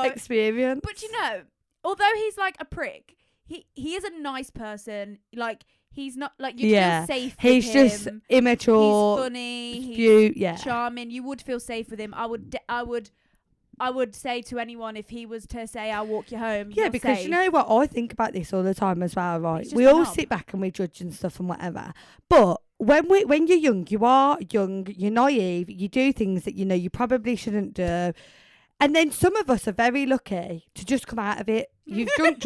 experience. But you know, although he's like a prick, he is a nice person. Like, he's not like, you feel safe with he's him. just immature. He's funny. He's cute. charming. You would feel safe with him. I would say to anyone, if he was to say, I'll walk you home. Yeah, you're because safe. you know what? I think about this all the time as well, right? He's just We a all knob. sit back and we judge and stuff and whatever. But when you're young, you're naive, you do things that you know you probably shouldn't do. And then some of us are very lucky to just come out of it. You've you've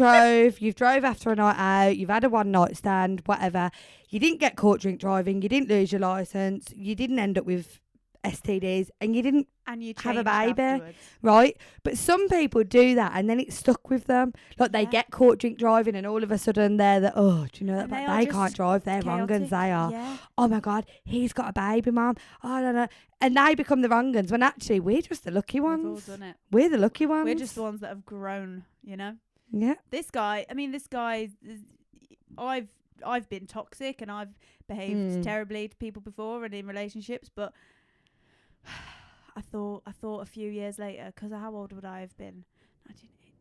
drove after a night out, you've had a one night stand, whatever. You didn't get caught drink driving, you didn't lose your licence, you didn't end up with STDs, and you didn't have a baby, afterwards. right? But some people do that and then it's stuck with them. Like, they get caught drink driving and all of a sudden they're the, oh, do you know that? And But they can't drive, they're wrong uns, they are. Yeah. Oh my God, he's got a baby, mum. Oh, I don't know. And they become the wrong uns when actually we're just the lucky We've all ones. done it. We're the lucky ones. We're just the ones that have grown, you know? Yeah. This guy, I've been toxic and I've behaved terribly to people before and in relationships, but I thought a few years later, because how old would I have been? 19, 18, 19.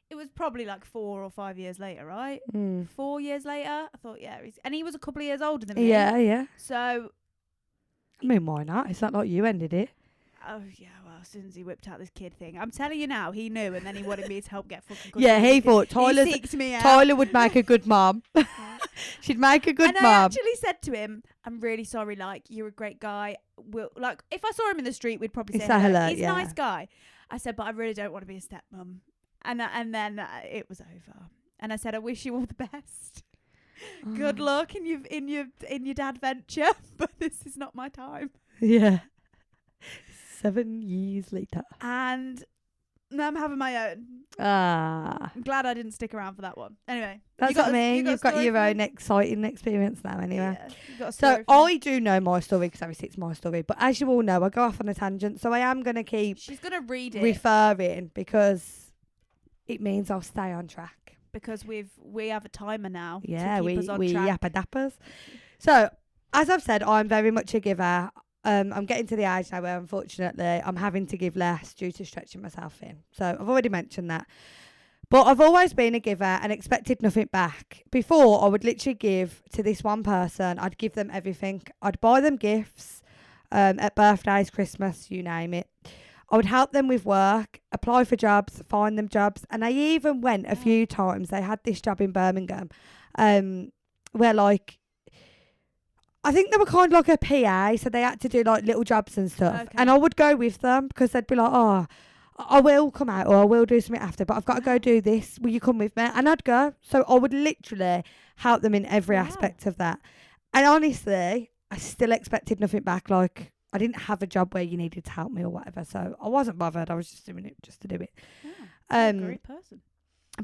It was probably like 4 or 5 years later, right? 4 years later, I thought, and he was a couple of years older than me. Yeah. So, I mean, why not? It's not like you ended it. oh yeah, well, as soon as he whipped out this kid thing, I'm telling you now, he knew, and then he wanted me to help get fucking custody Yeah, of he the kid. thought He seeked me out. Tyler would make a good mum. She'd make a good And I mum. actually said to him, I'm really sorry, like, you're a great guy. Like, if I saw him in the street, we'd probably say hello. He's a nice guy. I said, but I really don't want to be a stepmom. And then it was over. And I said, I wish you all the best. Good luck in your dad venture, but this is not my time. Yeah. 7 years later. And now I'm having my own. I'm glad I didn't stick around for that one. Anyway, That's what I mean. You've got your own exciting experience now anyway. Yeah, you got a So story for me. I do know my story because obviously it's my story. But as you all know, I go off on a tangent. So I am going to keep She's going to read it referring because it means I'll stay on track. because we have a timer now. Yeah, to keep us on track. yappa dappers. So as I've said, I'm very much a giver. I'm getting to the age now where unfortunately I'm having to give less due to stretching myself in. So I've already mentioned that. But I've always been a giver and expected nothing back. Before, I would literally give to this one person. I'd give them everything. I'd buy them gifts at birthdays, Christmas, you name it. I would help them with work, apply for jobs, find them jobs. And I even went a few times. They had this job in Birmingham where, like, I think they were kind of like a PA, so they had to do, like, little jobs and stuff. Okay. And I would go with them because they'd be like, oh, I will come out or I will do something after, but I've got to go do this. Will you come with me? And I'd go. So I would literally help them in every aspect of that. And honestly, I still expected nothing back. Like, I didn't have a job where you needed to help me or whatever. So I wasn't bothered. I was just doing it just to do it. Yeah, a great person.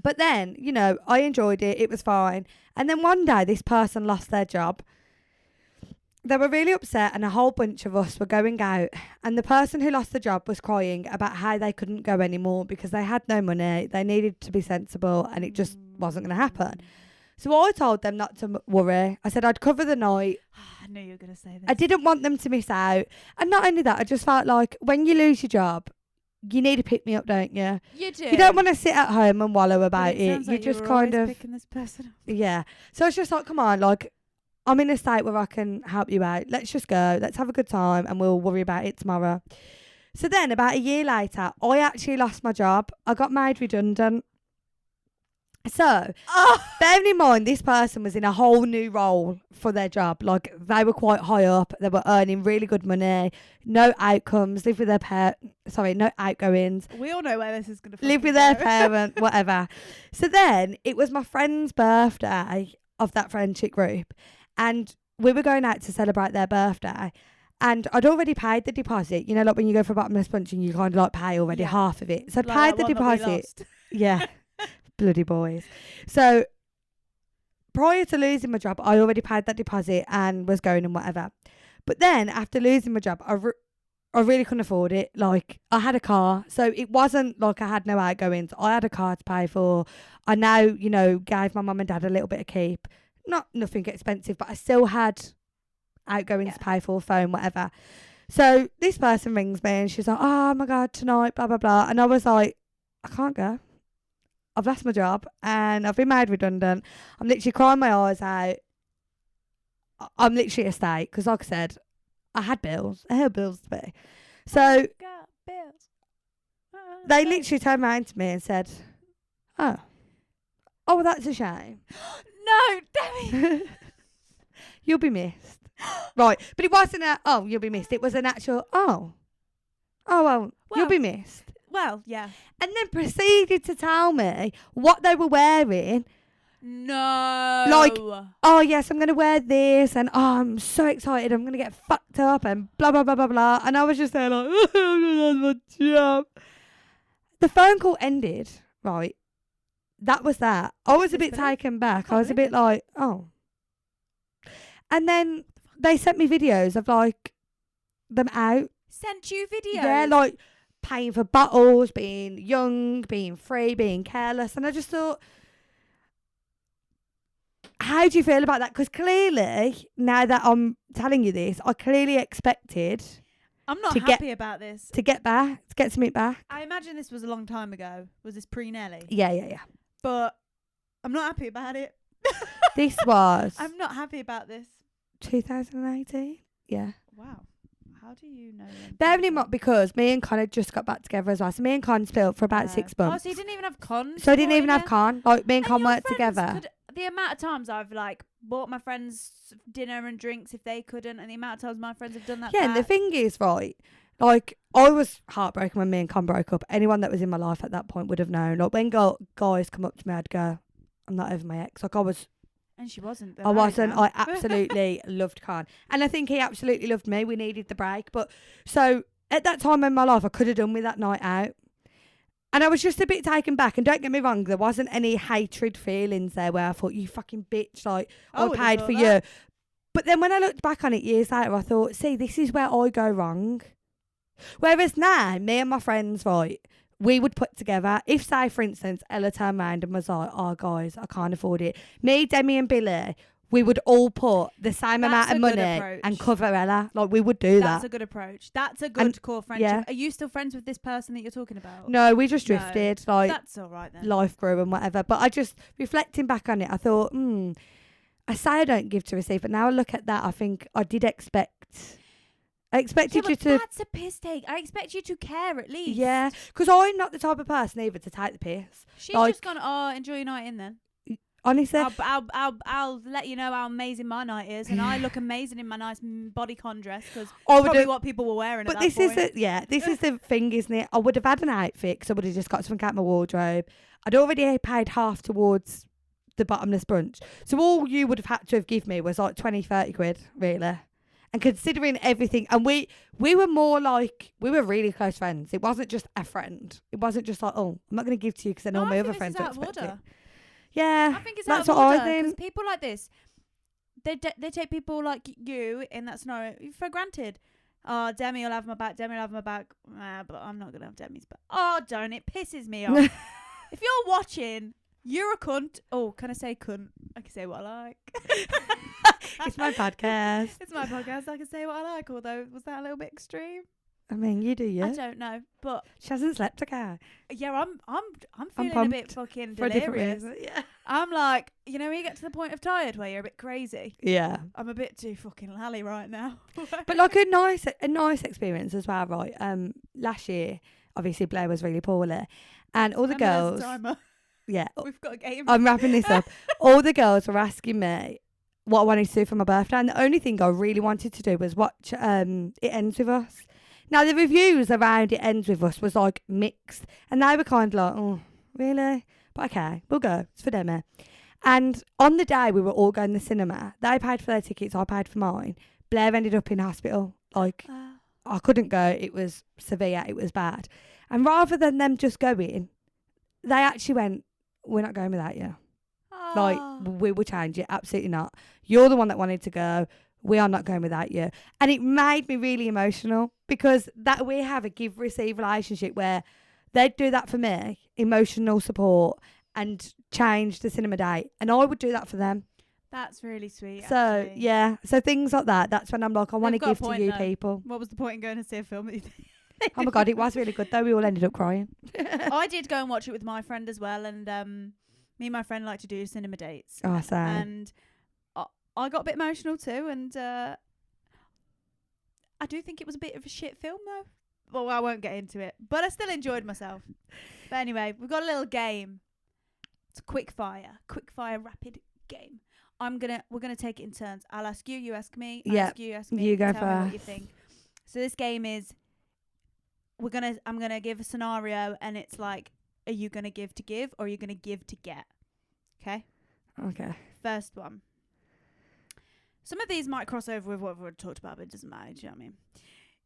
But then, you know, I enjoyed it. It was fine. And then one day this person lost their job. They were really upset and a whole bunch of us were going out. And the person who lost the job was crying about how they couldn't go anymore because they had no money. They needed to be sensible and it just wasn't going to happen. So I told them not to worry. I said I'd cover the night. I knew you were going to say this. I didn't want them to miss out. And not only that, I just felt like when you lose your job, you need to pick me up, don't you? You do. You don't want to sit at home and wallow about it. Sounds You like just were kind always of picking this person up. yeah. So I was just like, come on, like I'm in a state where I can help you out. Let's just go. Let's have a good time and we'll worry about it tomorrow. So then about a year later, I actually lost my job. I got made redundant. So, bearing in mind, this person was in a whole new role for their job. Like, they were quite high up. They were earning really good money. No outcomes. Live with their no outgoings. We all know where this is going to Live with their parent, whatever. So then, it was my friend's birthday of that friendship group. And we were going out to celebrate their birthday. And I'd already paid the deposit. You know, like when you go for bottomless punch and you kind of like pay already half of it. So I'd paid the deposit. Yeah. Bloody boys. So prior to losing my job, I already paid that deposit and was going and whatever. But then after losing my job, I really couldn't afford it. Like, I had a car. So it wasn't like I had no outgoings. I had a car to pay for. I now, you know, gave my mum and dad a little bit of keep. Not nothing expensive, but I still had outgoings to pay for, phone, whatever. So this person rings me and she's like, oh my God, tonight, blah, blah, blah. And I was like, I can't go. I've lost my job and I've been made redundant. I'm literally crying my eyes out. I'm literally a state because, like I said, I had bills. I had bills to pay. So they literally turned around to me and said, oh, well, that's a shame. No, Demi. You'll be missed. Right. But it wasn't you'll be missed. It was an actual, well, you'll be missed. Well, yeah. And then proceeded to tell me what they were wearing. No. Like, oh, yes, I'm going to wear this. And, I'm so excited. I'm going to get fucked up and blah, blah, blah, blah, blah. And I was just there like, oh, my job. The phone call ended, right? That was that. I was a bit taken back. I was a bit like, oh. And then they sent me videos of, like, them out. Sent you videos? Yeah, like, paying for bottles, being young, being free, being careless. And I just thought, how do you feel about that? Because clearly, now that I'm telling you this, I clearly expected... I'm not happy about this. To get something back. I imagine this was a long time ago. Was this pre-Nelly? Yeah. But I'm not happy about it. This was... I'm not happy about this. 2018? Yeah. Wow. How do you know? Bearing in mind, because me and Con had just got back together as well. So me and Con split up for about 6 months. Oh, so you didn't even have Con? So I didn't even have Con. Like, me and Con worked together. The amount of times I've, like, bought my friends dinner and drinks if they couldn't, and the amount of times my friends have done that. Yeah, and the thing is, right, like, I was heartbroken when me and Con broke up. Anyone that was in my life at that point would have known. Like, when guys come up to me, I'd go, I'm not over my ex. Like, I was... And she wasn't. I wasn't. I absolutely loved Khan. And I think he absolutely loved me. We needed the break. But so at that time in my life, I could have done with that night out. And I was just a bit taken back. And don't get me wrong, there wasn't any hatred feelings there where I thought, you fucking bitch, like, I paid for you. But then when I looked back on it years later, I thought, see, this is where I go wrong. Whereas now, me and my friends, right, we would put together, if say for instance Ella turned around and was like, oh guys, I can't afford it, me, Demi and Billy, we would all put the same amount of money and cover Ella. Like, we would do that. That's a good approach. That's a good core friendship. Yeah. Are you still friends with this person that you're talking about? No, we just drifted. No. Like, that's all right then. Life grew and whatever. But I just, reflecting back on it, I thought, I say I don't give to receive, but now I look at that, I think I did expect I expected you to. That's a piss take. I expect you to care at least. Yeah, because I'm not the type of person either to take the piss. She's Like- just gone, oh, enjoy your night in then. Honestly, I'll let you know how amazing my night is, and I look amazing in my nice bodycon dress because I would probably have. what people were wearing. But at this that is point. this is the thing, isn't it? I would have had an outfit because I would have just got something out of my wardrobe. I'd already paid half towards the bottomless brunch, so all you would have had to have given me was like 20-30 quid, really. And considering everything, and we were more like, we were really close friends. It wasn't just a friend. It wasn't just like, oh, I'm not going to give to you because I know my other friends will expect it. Yeah, I think it's that's out of what order I because think. people like this, they take people like you in that scenario for granted. Oh, Demi will have my back. Demi will have my back. But I'm not gonna have Demi's back. Oh, don't! It pisses me off. If you're watching, you're a cunt. Oh, can I say cunt? I can say what I like. It's my podcast. It's my podcast. I can say what I like. Although, was that a little bit extreme? I mean, you do, I yeah. don't know, but She hasn't slept, okay. yeah, I'm feeling a pumped bit fucking For a different delirious. reason, yeah. I'm like, you know, when you get to the point of tired where you're a bit crazy. Yeah. I'm a bit too fucking lally right now. But like a nice experience as well, right? Last year, obviously Blair was really poorly, and all the girls. Yeah, We've got a game. I'm wrapping this up. All the girls were asking me what I wanted to do for my birthday, and the only thing I really wanted to do was watch It Ends With Us. Now the reviews around It Ends With Us was like mixed, and they were kind of like, oh, really? But okay, we'll go. It's for them. And on the day we were all going to the cinema, they paid for their tickets, I paid for mine. Blair ended up in hospital. Like, I couldn't go. It was severe. It was bad. And rather than them just going, they actually went, we're not going without you. Like, we will change it. Absolutely not. You're the one that wanted to go. We are not going without you. And it made me really emotional because that we have a give-receive relationship where they'd do that for me, emotional support, and change the cinema date. And I would do that for them. That's really sweet. So, actually. yeah. So things like that, that's when I'm like, I want to got a give to point, you though. people. What was the point in going to see a film? Oh my God, it was really good though. We all ended up crying. I did go and watch it with my friend as well, and me and my friend like to do cinema dates. Oh, same. And I got a bit emotional too, and I do think it was a bit of a shit film though. Well, I won't get into it, but I still enjoyed myself. But anyway, we've got a little game. It's a quick fire rapid game. We're gonna take it in turns. I'll ask you, you ask me. I'll ask you, you ask me. You go Tell me what you first. think. So this game is, I'm gonna give a scenario, and it's like, are you gonna give to give, or are you gonna give to get? Okay. Okay. First one. Some of these might cross over with what we've already talked about, but it doesn't matter. Do you know what I mean?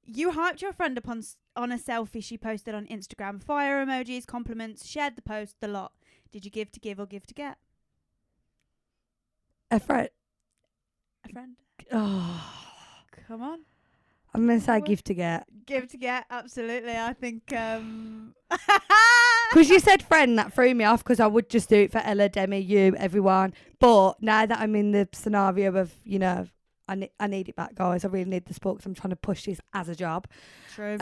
You hyped your friend up on a selfie she posted on Instagram. Fire emojis, compliments, shared the post, the lot. Did you give to give or give to get? A friend. A friend. Oh, Come on. I'm going to say Well, give to get. Give to get, absolutely. I think... Because you said friend, that threw me off because I would just do it for Ella, Demi, you, everyone. But now that I'm in the scenario of, you know, I need it back, guys. I really need the support because I'm trying to push this as a job. True.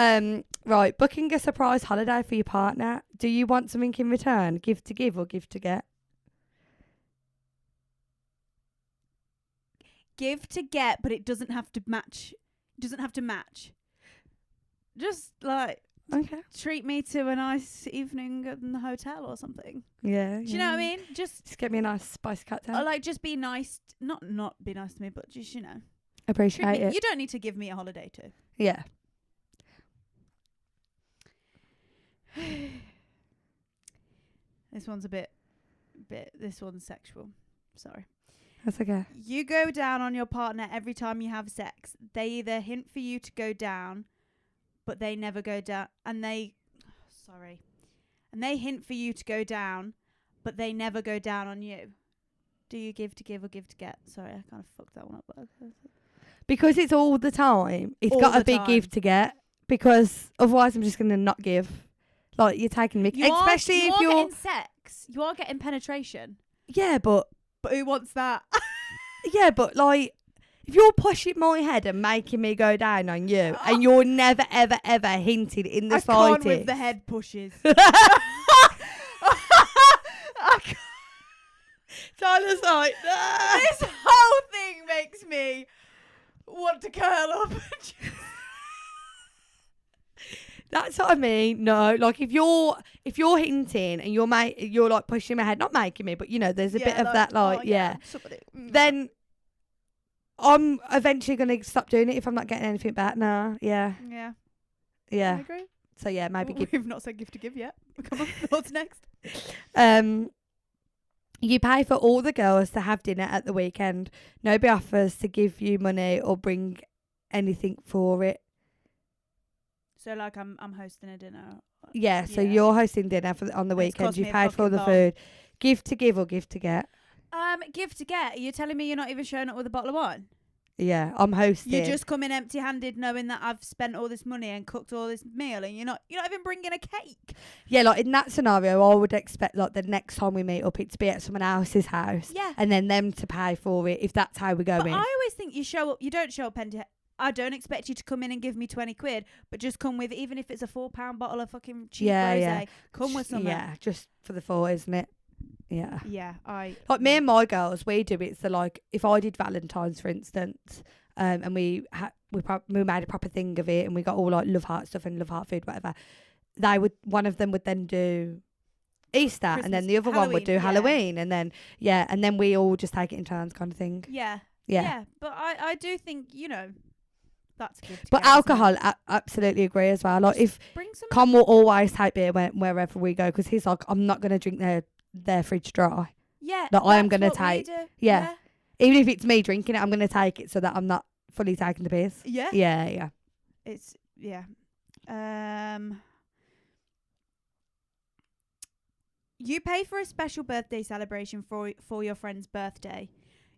Right, booking a surprise holiday for your partner. Do you want something in return? Give to give or give to get? Give to get, but it doesn't have to match. It doesn't have to match. Just, like... Okay. Treat me to a nice evening in the hotel or something. Yeah. Do you know what I mean? Just get me a nice spicy cocktail. or like just be nice. Not be nice to me, but just treat Appreciate me. it. You don't need to give me a holiday too. Yeah. This one's a bit. This one's sexual. Sorry. That's okay. You go down on your partner every time you have sex. They either hint for you to go down, but they never go down, and they hint for you to go down, but they never go down on you. Do you give to give or give to get? Sorry, I kind of fucked that one up. Because it's all the time, it's All got the a big time. give to get. Because otherwise I'm just going to not give. Like, you're taking me. Especially if you're... getting sex. You are getting penetration. Yeah, but... But who wants that? Yeah, but like... If you're pushing my head and making me go down on you, and you're never, ever, ever hinted in the I slightest... can't with the head pushes. I can't. Tyler's like, This whole thing makes me want to curl up. That's what I mean. No, like if you're hinting and you're like pushing my head, not making me, but you know, there's a bit of that, like, somebody. then I'm eventually gonna stop doing it if I'm not getting anything back. No, Yeah. I yeah. agree. So yeah, maybe Well, we've not said gift to give yet. Come on, what's next? You pay for all the girls to have dinner at the weekend. Nobody offers to give you money or bring anything for it. So like I'm hosting a dinner. Yeah, so you're hosting dinner on the And it's weekend. cost You me a paid for all fucking the bomb. food. Gift to give or gift to get? Gift to get. Are you telling me you're not even showing up with a bottle of wine? Yeah, I'm hosting. You just come in empty-handed, knowing that I've spent all this money and cooked all this meal, and you're not even bringing a cake. Yeah, like in that scenario, I would expect like the next time we meet up, it to be at someone else's house. Yeah. And then them to pay for it if that's how we go But in. I always think you show up. You don't show up empty. I don't expect you to come in and give me 20 quid, but just come with, even if it's a £4 bottle of fucking cheap rosé, come with something. Yeah, just for the thought, isn't it? Yeah. Yeah, Like me and my girls, we do it. So like, if I did Valentine's, for instance, and we made a proper thing of it, and we got all like love heart stuff and love heart food, whatever. One of them would then do Easter, Christmas, and then the other one would do Halloween, and then we all just take it in turns, kind of thing. Yeah. Yeah. Yeah, but I do think, that's good. But alcohol, absolutely agree as well. Like if bring some. Con will always take beer wherever we go, because he's like, I'm not gonna drink their fridge dry. Yeah. That I am gonna what we take. do. Yeah. Even if it's me drinking it, I'm gonna take it so that I'm not fully taking the piss. Yeah. Yeah. It's you pay for a special birthday celebration for your friend's birthday.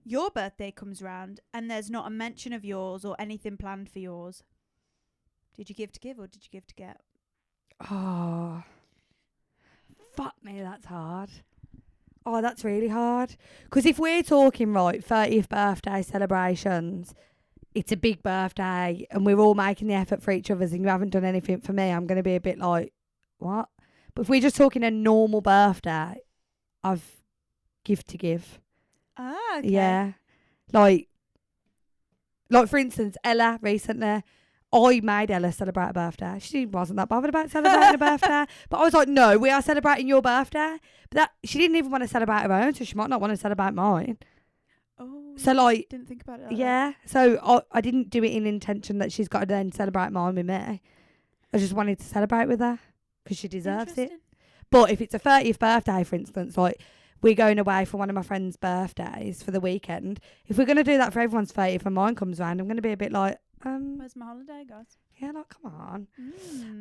Your birthday comes round and there's not a mention of yours or anything planned for yours. Did you give to give or did you give to get? Oh, fuck me, that's hard. Oh, that's really hard. Because if we're talking, right, 30th birthday celebrations, it's a big birthday and we're all making the effort for each other's and you haven't done anything for me, I'm going to be a bit like, what? But if we're just talking a normal birthday, I've gift to give. Ah, okay. Yeah. Like for instance, Ella recently, I made Ella celebrate a birthday. She wasn't that bothered about celebrating a birthday. But I was like, no, we are celebrating your birthday. But that she didn't even want to celebrate her own, so she might not want to celebrate mine. Oh. So like, didn't think about it like yeah. So I didn't do it in intention that she's got to then celebrate mine with me. I just wanted to celebrate with her because she deserves it. But if it's a 30th birthday, for instance, like we're going away for one of my friends' birthdays for the weekend. If we're going to do that for everyone's 30th and mine comes around, I'm going to be a bit like, where's my holiday, guys? Yeah, like, come on.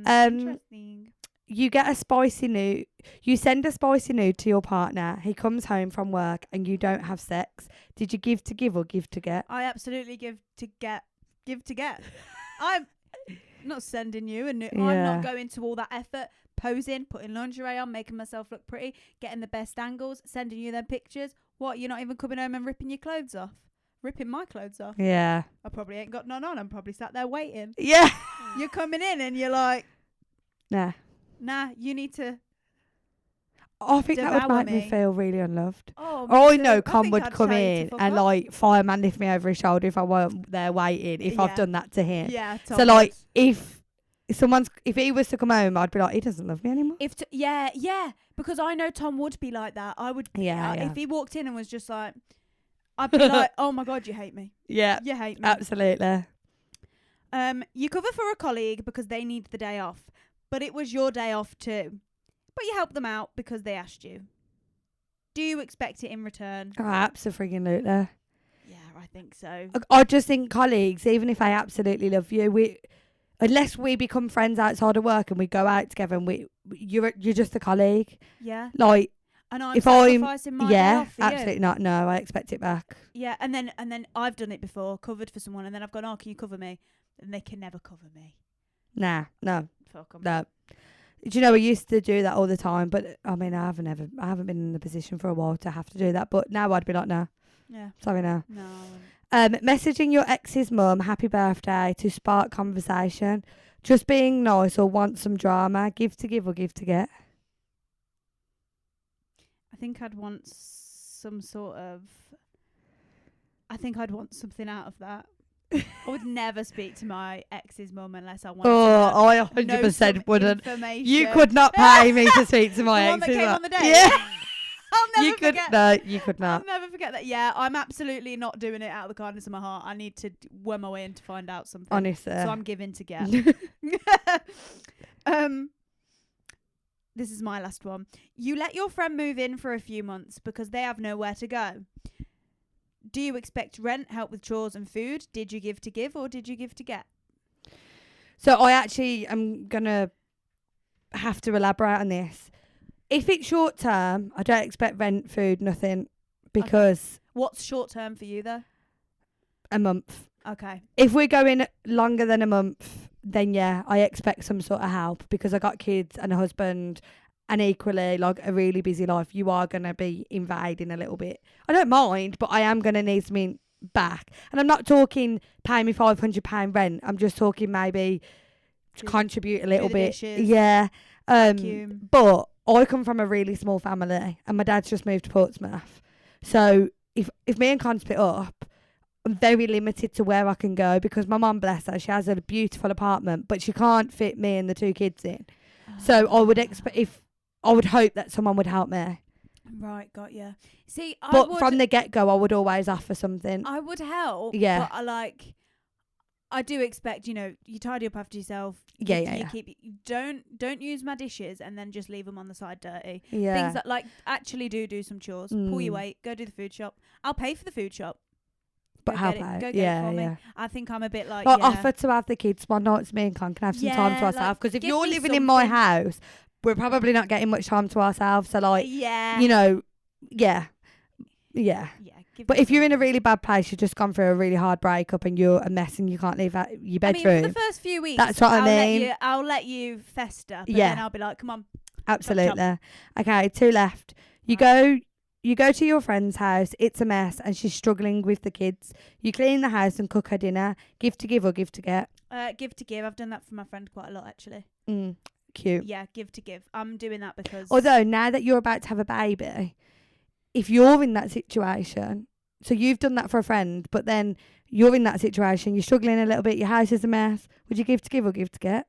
Interesting. You get a spicy nude. You send a spicy nude to your partner. He comes home from work and you don't have sex. Did you give to give or give to get? I absolutely give to get. Give to get. I'm not sending you a nude. I'm not going to all that effort. Posing, putting lingerie on, making myself look pretty, getting the best angles, sending you them pictures. What, you're not even coming home and ripping your clothes off? Ripping my clothes off? Yeah. I probably ain't got none on. I'm probably sat there waiting. Yeah. You're coming in and you're like, Nah, you need to. I think that would devour make me feel really unloved. Oh, I me know too. Con think would I'd come tell you to in fuck and off. like fireman lift me over his shoulder if I weren't there waiting, if I've Yeah. done that to him. Yeah, So like, if he was to come home, I'd be like, he doesn't love me anymore. Yeah, because I know Tom would be like that. I would. Yeah. If he walked in and was just like, I'd be like, oh my god, you hate me. Yeah, You hate me. absolutely. You cover for a colleague because they need the day off, but it was your day off too. But you help them out because they asked you. Do you expect it in return? Oh, absolutely. Yeah, I think so. I just think colleagues, even if I absolutely love you, unless we become friends outside of work and we go out together and you're just a colleague. Yeah. Like, and I'm if sacrificing my day off for absolutely you. not. No, I expect it back. Yeah, and then I've done it before, covered for someone, and then I've gone, oh, can you cover me? And they can never cover me. Nah, no, Fuck 'em. no. Do you know, I used to do that all the time, but I mean, I haven't been in the position for a while to have to do that. But now I'd be like, no. Yeah. Sorry, no. No. Messaging your ex's mum happy birthday to spark conversation. Just being nice or want some drama. Give to give or give to get. I think I'd want something out of that. I would never speak to my ex's mum unless I wanted Oh, to I know 100% some wouldn't. information. You could not pay me to speak to my The ex. one that came on the date? Yeah. I'll never You could forget. no, you could I'll not. never forget that. Yeah, I'm absolutely not doing it out of the kindness of my heart. I need to worm my way in to find out something. Honestly. So I'm giving to get. This is my last one. You let your friend move in for a few months because they have nowhere to go. Do you expect rent, help with chores and food? Did you give to give or did you give to get? So I actually am going to have to elaborate on this. If it's short term, I don't expect rent, food, nothing, because What's short term for you though? a month. Okay. If we're going longer than a month, then yeah, I expect some sort of help because I got kids and a husband and equally like a really busy life. You are going to be invading a little bit. I don't mind, but I am going to need something back. And I'm not talking pay me £500 rent. I'm just talking maybe contribute a little the bit. dishes, Yeah. vacuum. But I come from a really small family and my dad's just moved to Portsmouth. So if me and Con split up, I'm very limited to where I can go because my mum, bless her, she has a beautiful apartment, but she can't fit me and the two kids in. So I would I would hope that someone would help me. Right, got you. See, But from the get-go, I would always offer something. I would help. Yeah. But I do expect, you tidy up after yourself. Yeah. You don't use my dishes and then just leave them on the side dirty. Yeah. Things that actually do some chores. Pull your weight, go do the food shop. I'll pay for the food shop. But help Go out. get Yeah, it for yeah. me. I think I'm a bit like, offer to have the kids one night so me and Con can have some time to Yeah, ourselves. Because if give you're me living in my something. house, we're probably not getting much time to ourselves. So yeah. Yeah. Yeah. But if you're in a really bad place, you've just gone through a really hard breakup and you're a mess and you can't leave your bedroom. for the first few weeks, That's what I mean. I'll let you fester. But Yeah. then I'll be like, come on. Absolutely. Okay, 2 left. You go to your friend's house, it's a mess and she's struggling with the kids. You clean the house and cook her dinner. Give to give or give to get? Give to give. I've done that for my friend quite a lot, actually. Cute. Yeah, give to give. I'm doing that because... Although, now that you're about to have a baby, if you're in that situation, so you've done that for a friend, but then you're in that situation, you're struggling a little bit, your house is a mess, would you give to give or give to get?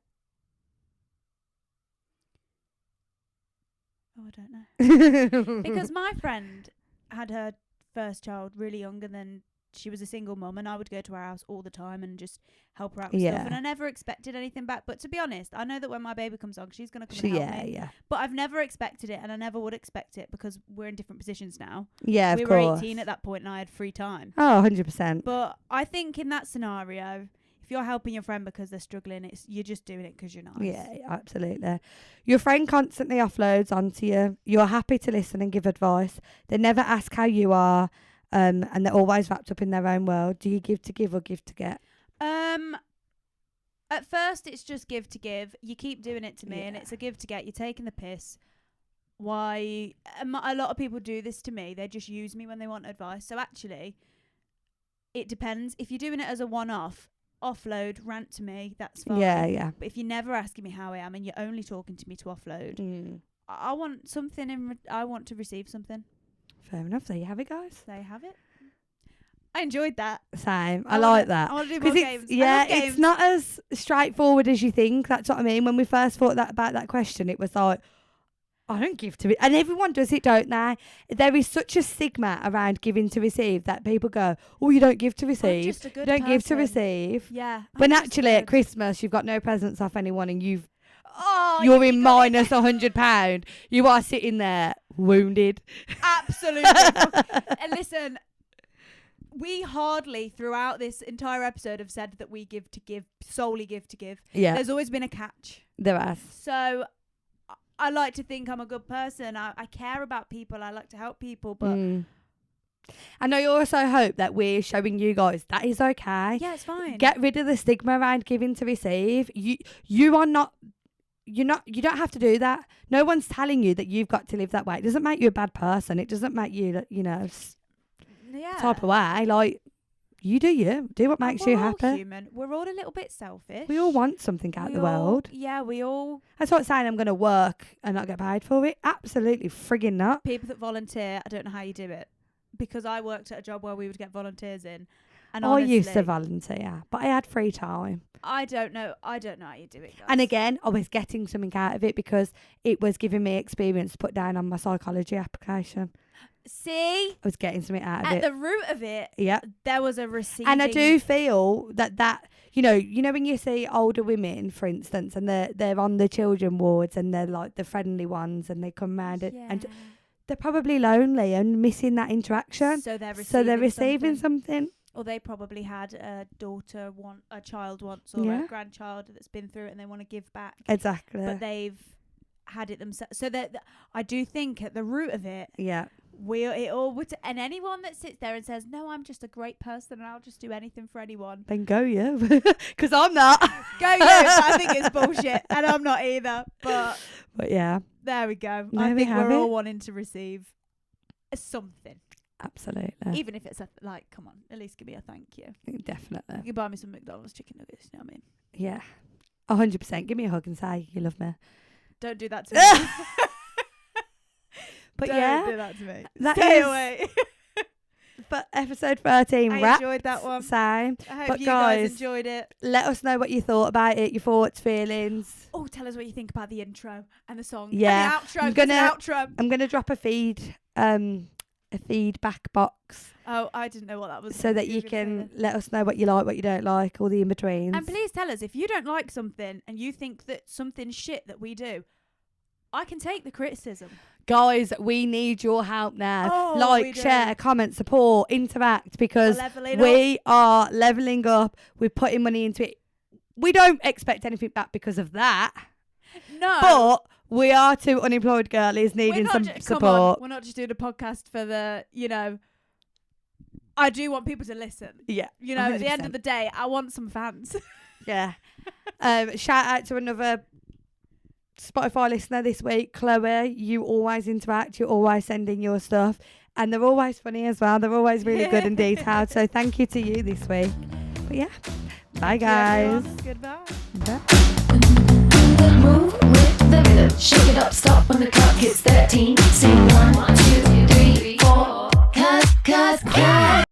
Oh, I don't know. Because my friend had her first child really young and then she was a single mum and I would go to her house all the time and just help her out with stuff and I never expected anything back. But to be honest, I know that when my baby comes on, she's going to come and help me. Yeah. But I've never expected it and I never would expect it because we're in different positions now. Yeah, we of were course. 18 at that point and I had free time. Oh, 100%. But I think in that scenario, if you're helping your friend because they're struggling, you're just doing it because you're nice. Yeah, absolutely. Your friend constantly offloads onto you. You're happy to listen and give advice. They never ask how you are, and they're always wrapped up in their own world. Do you give to give or give to get? At first, it's just give to give. You keep doing it to me, and it's a give to get. You're taking the piss. Why? A lot of people do this to me. They just use me when they want advice. So actually, it depends. If you're doing it as a one-off, offload, rant to me, that's fine. Yeah. But if you're never asking me how I am and you're only talking to me to offload, I want something I want to receive something. Fair enough. There you have it, guys. There you have it. I enjoyed that. Same. I like that. I want to do more games. Yeah, it's not as straightforward as you think. That's what I mean. When we first thought about that question, it was like, I don't give to it. And everyone does it, don't they? There is such a stigma around giving to receive that people go, oh, you don't give to receive. Just a good you don't give to person. receive. Yeah. When actually at Christmas, you've got no presents off anyone and you're you in minus £100. You are sitting there wounded. Absolutely. And listen, we hardly throughout this entire episode have said that we give to give, solely give to give. Yeah. There's always been a catch. There has. So I like to think I'm a good person. I care about people. I like to help people. But and I also hope that we're showing you guys that is okay. Yeah, it's fine. Get rid of the stigma around giving to receive. You don't have to do that. No one's telling you that you've got to live that way. It doesn't make you a bad person. It doesn't make you, type of way. Like, you do what makes you happy. We're all human. We're all a little bit selfish. We all want something out of the world. Yeah, we all. That's not saying I'm going to work and not get paid for it. Absolutely frigging not. People that volunteer, I don't know how you do it. Because I worked at a job where we would get volunteers in. And I used to honestly, volunteer, but I had free time. I don't know how you do it, guys. And again, I was getting something out of it because it was giving me experience to put down on my psychology application. See, I was getting something out of at it. the root of it, Yeah. there was a receiving. And I do feel that you know when you see older women, for instance, and they're on the children wards and they're like the friendly ones and they come round and they're probably lonely and missing that interaction. So they're receiving something. Or they probably had a child once, or a grandchild that's been through it and they want to give back. Exactly. But they've had it themselves. So that I do think at the root of it, and anyone that sits there and says, "No, I'm just a great person and I'll just do anything for anyone," then go you, because I'm not. Go you. I think it's bullshit, and I'm not either. But yeah, there we go. There I we think have we're it. all wanting to receive something. Absolutely. Even if it's come on, at least give me a thank you. Definitely. You can buy me some McDonald's chicken nuggets, you know what I mean? Yeah. 100%. Give me a hug and say you love me. Don't do that to me. But Don't do that to me. That Stay is- away. But episode 13 I wrapped. enjoyed that one. Same. I hope But you guys, guys enjoyed it. Let us know what you thought about it, your thoughts, feelings. Oh, tell us what you think about the intro and the song. Yeah. And the outro. I'm 'cause gonna- the outro. I'm going to drop a feedback box Oh, I didn't know what that was. so that you were gonna say can then. let us know what you like, what you don't like, all the in-betweens. And please tell us if you don't like something and you think that something's shit that we do. I can take the criticism. Guys, we need your help now. Oh, we Like, do. share, comment, support, interact, because Leveling we are leveling up. We're putting money into it. We don't expect anything back because of that. No. But we are two unemployed girlies needing some Come on, support. we're not just doing a podcast for the, I do want people to listen. Yeah. At the end of 100%. the day, I want some fans. Yeah. Shout out to another Spotify listener this week, Chloe. You always interact. You always send in your stuff. And they're always funny as well. They're always really good and detailed. So thank you to you this week. But yeah. Bye, guys. Goodbye. Bye. Move with the rhythm, shake it up, stop when the clock hits 13. Sing 1, 2,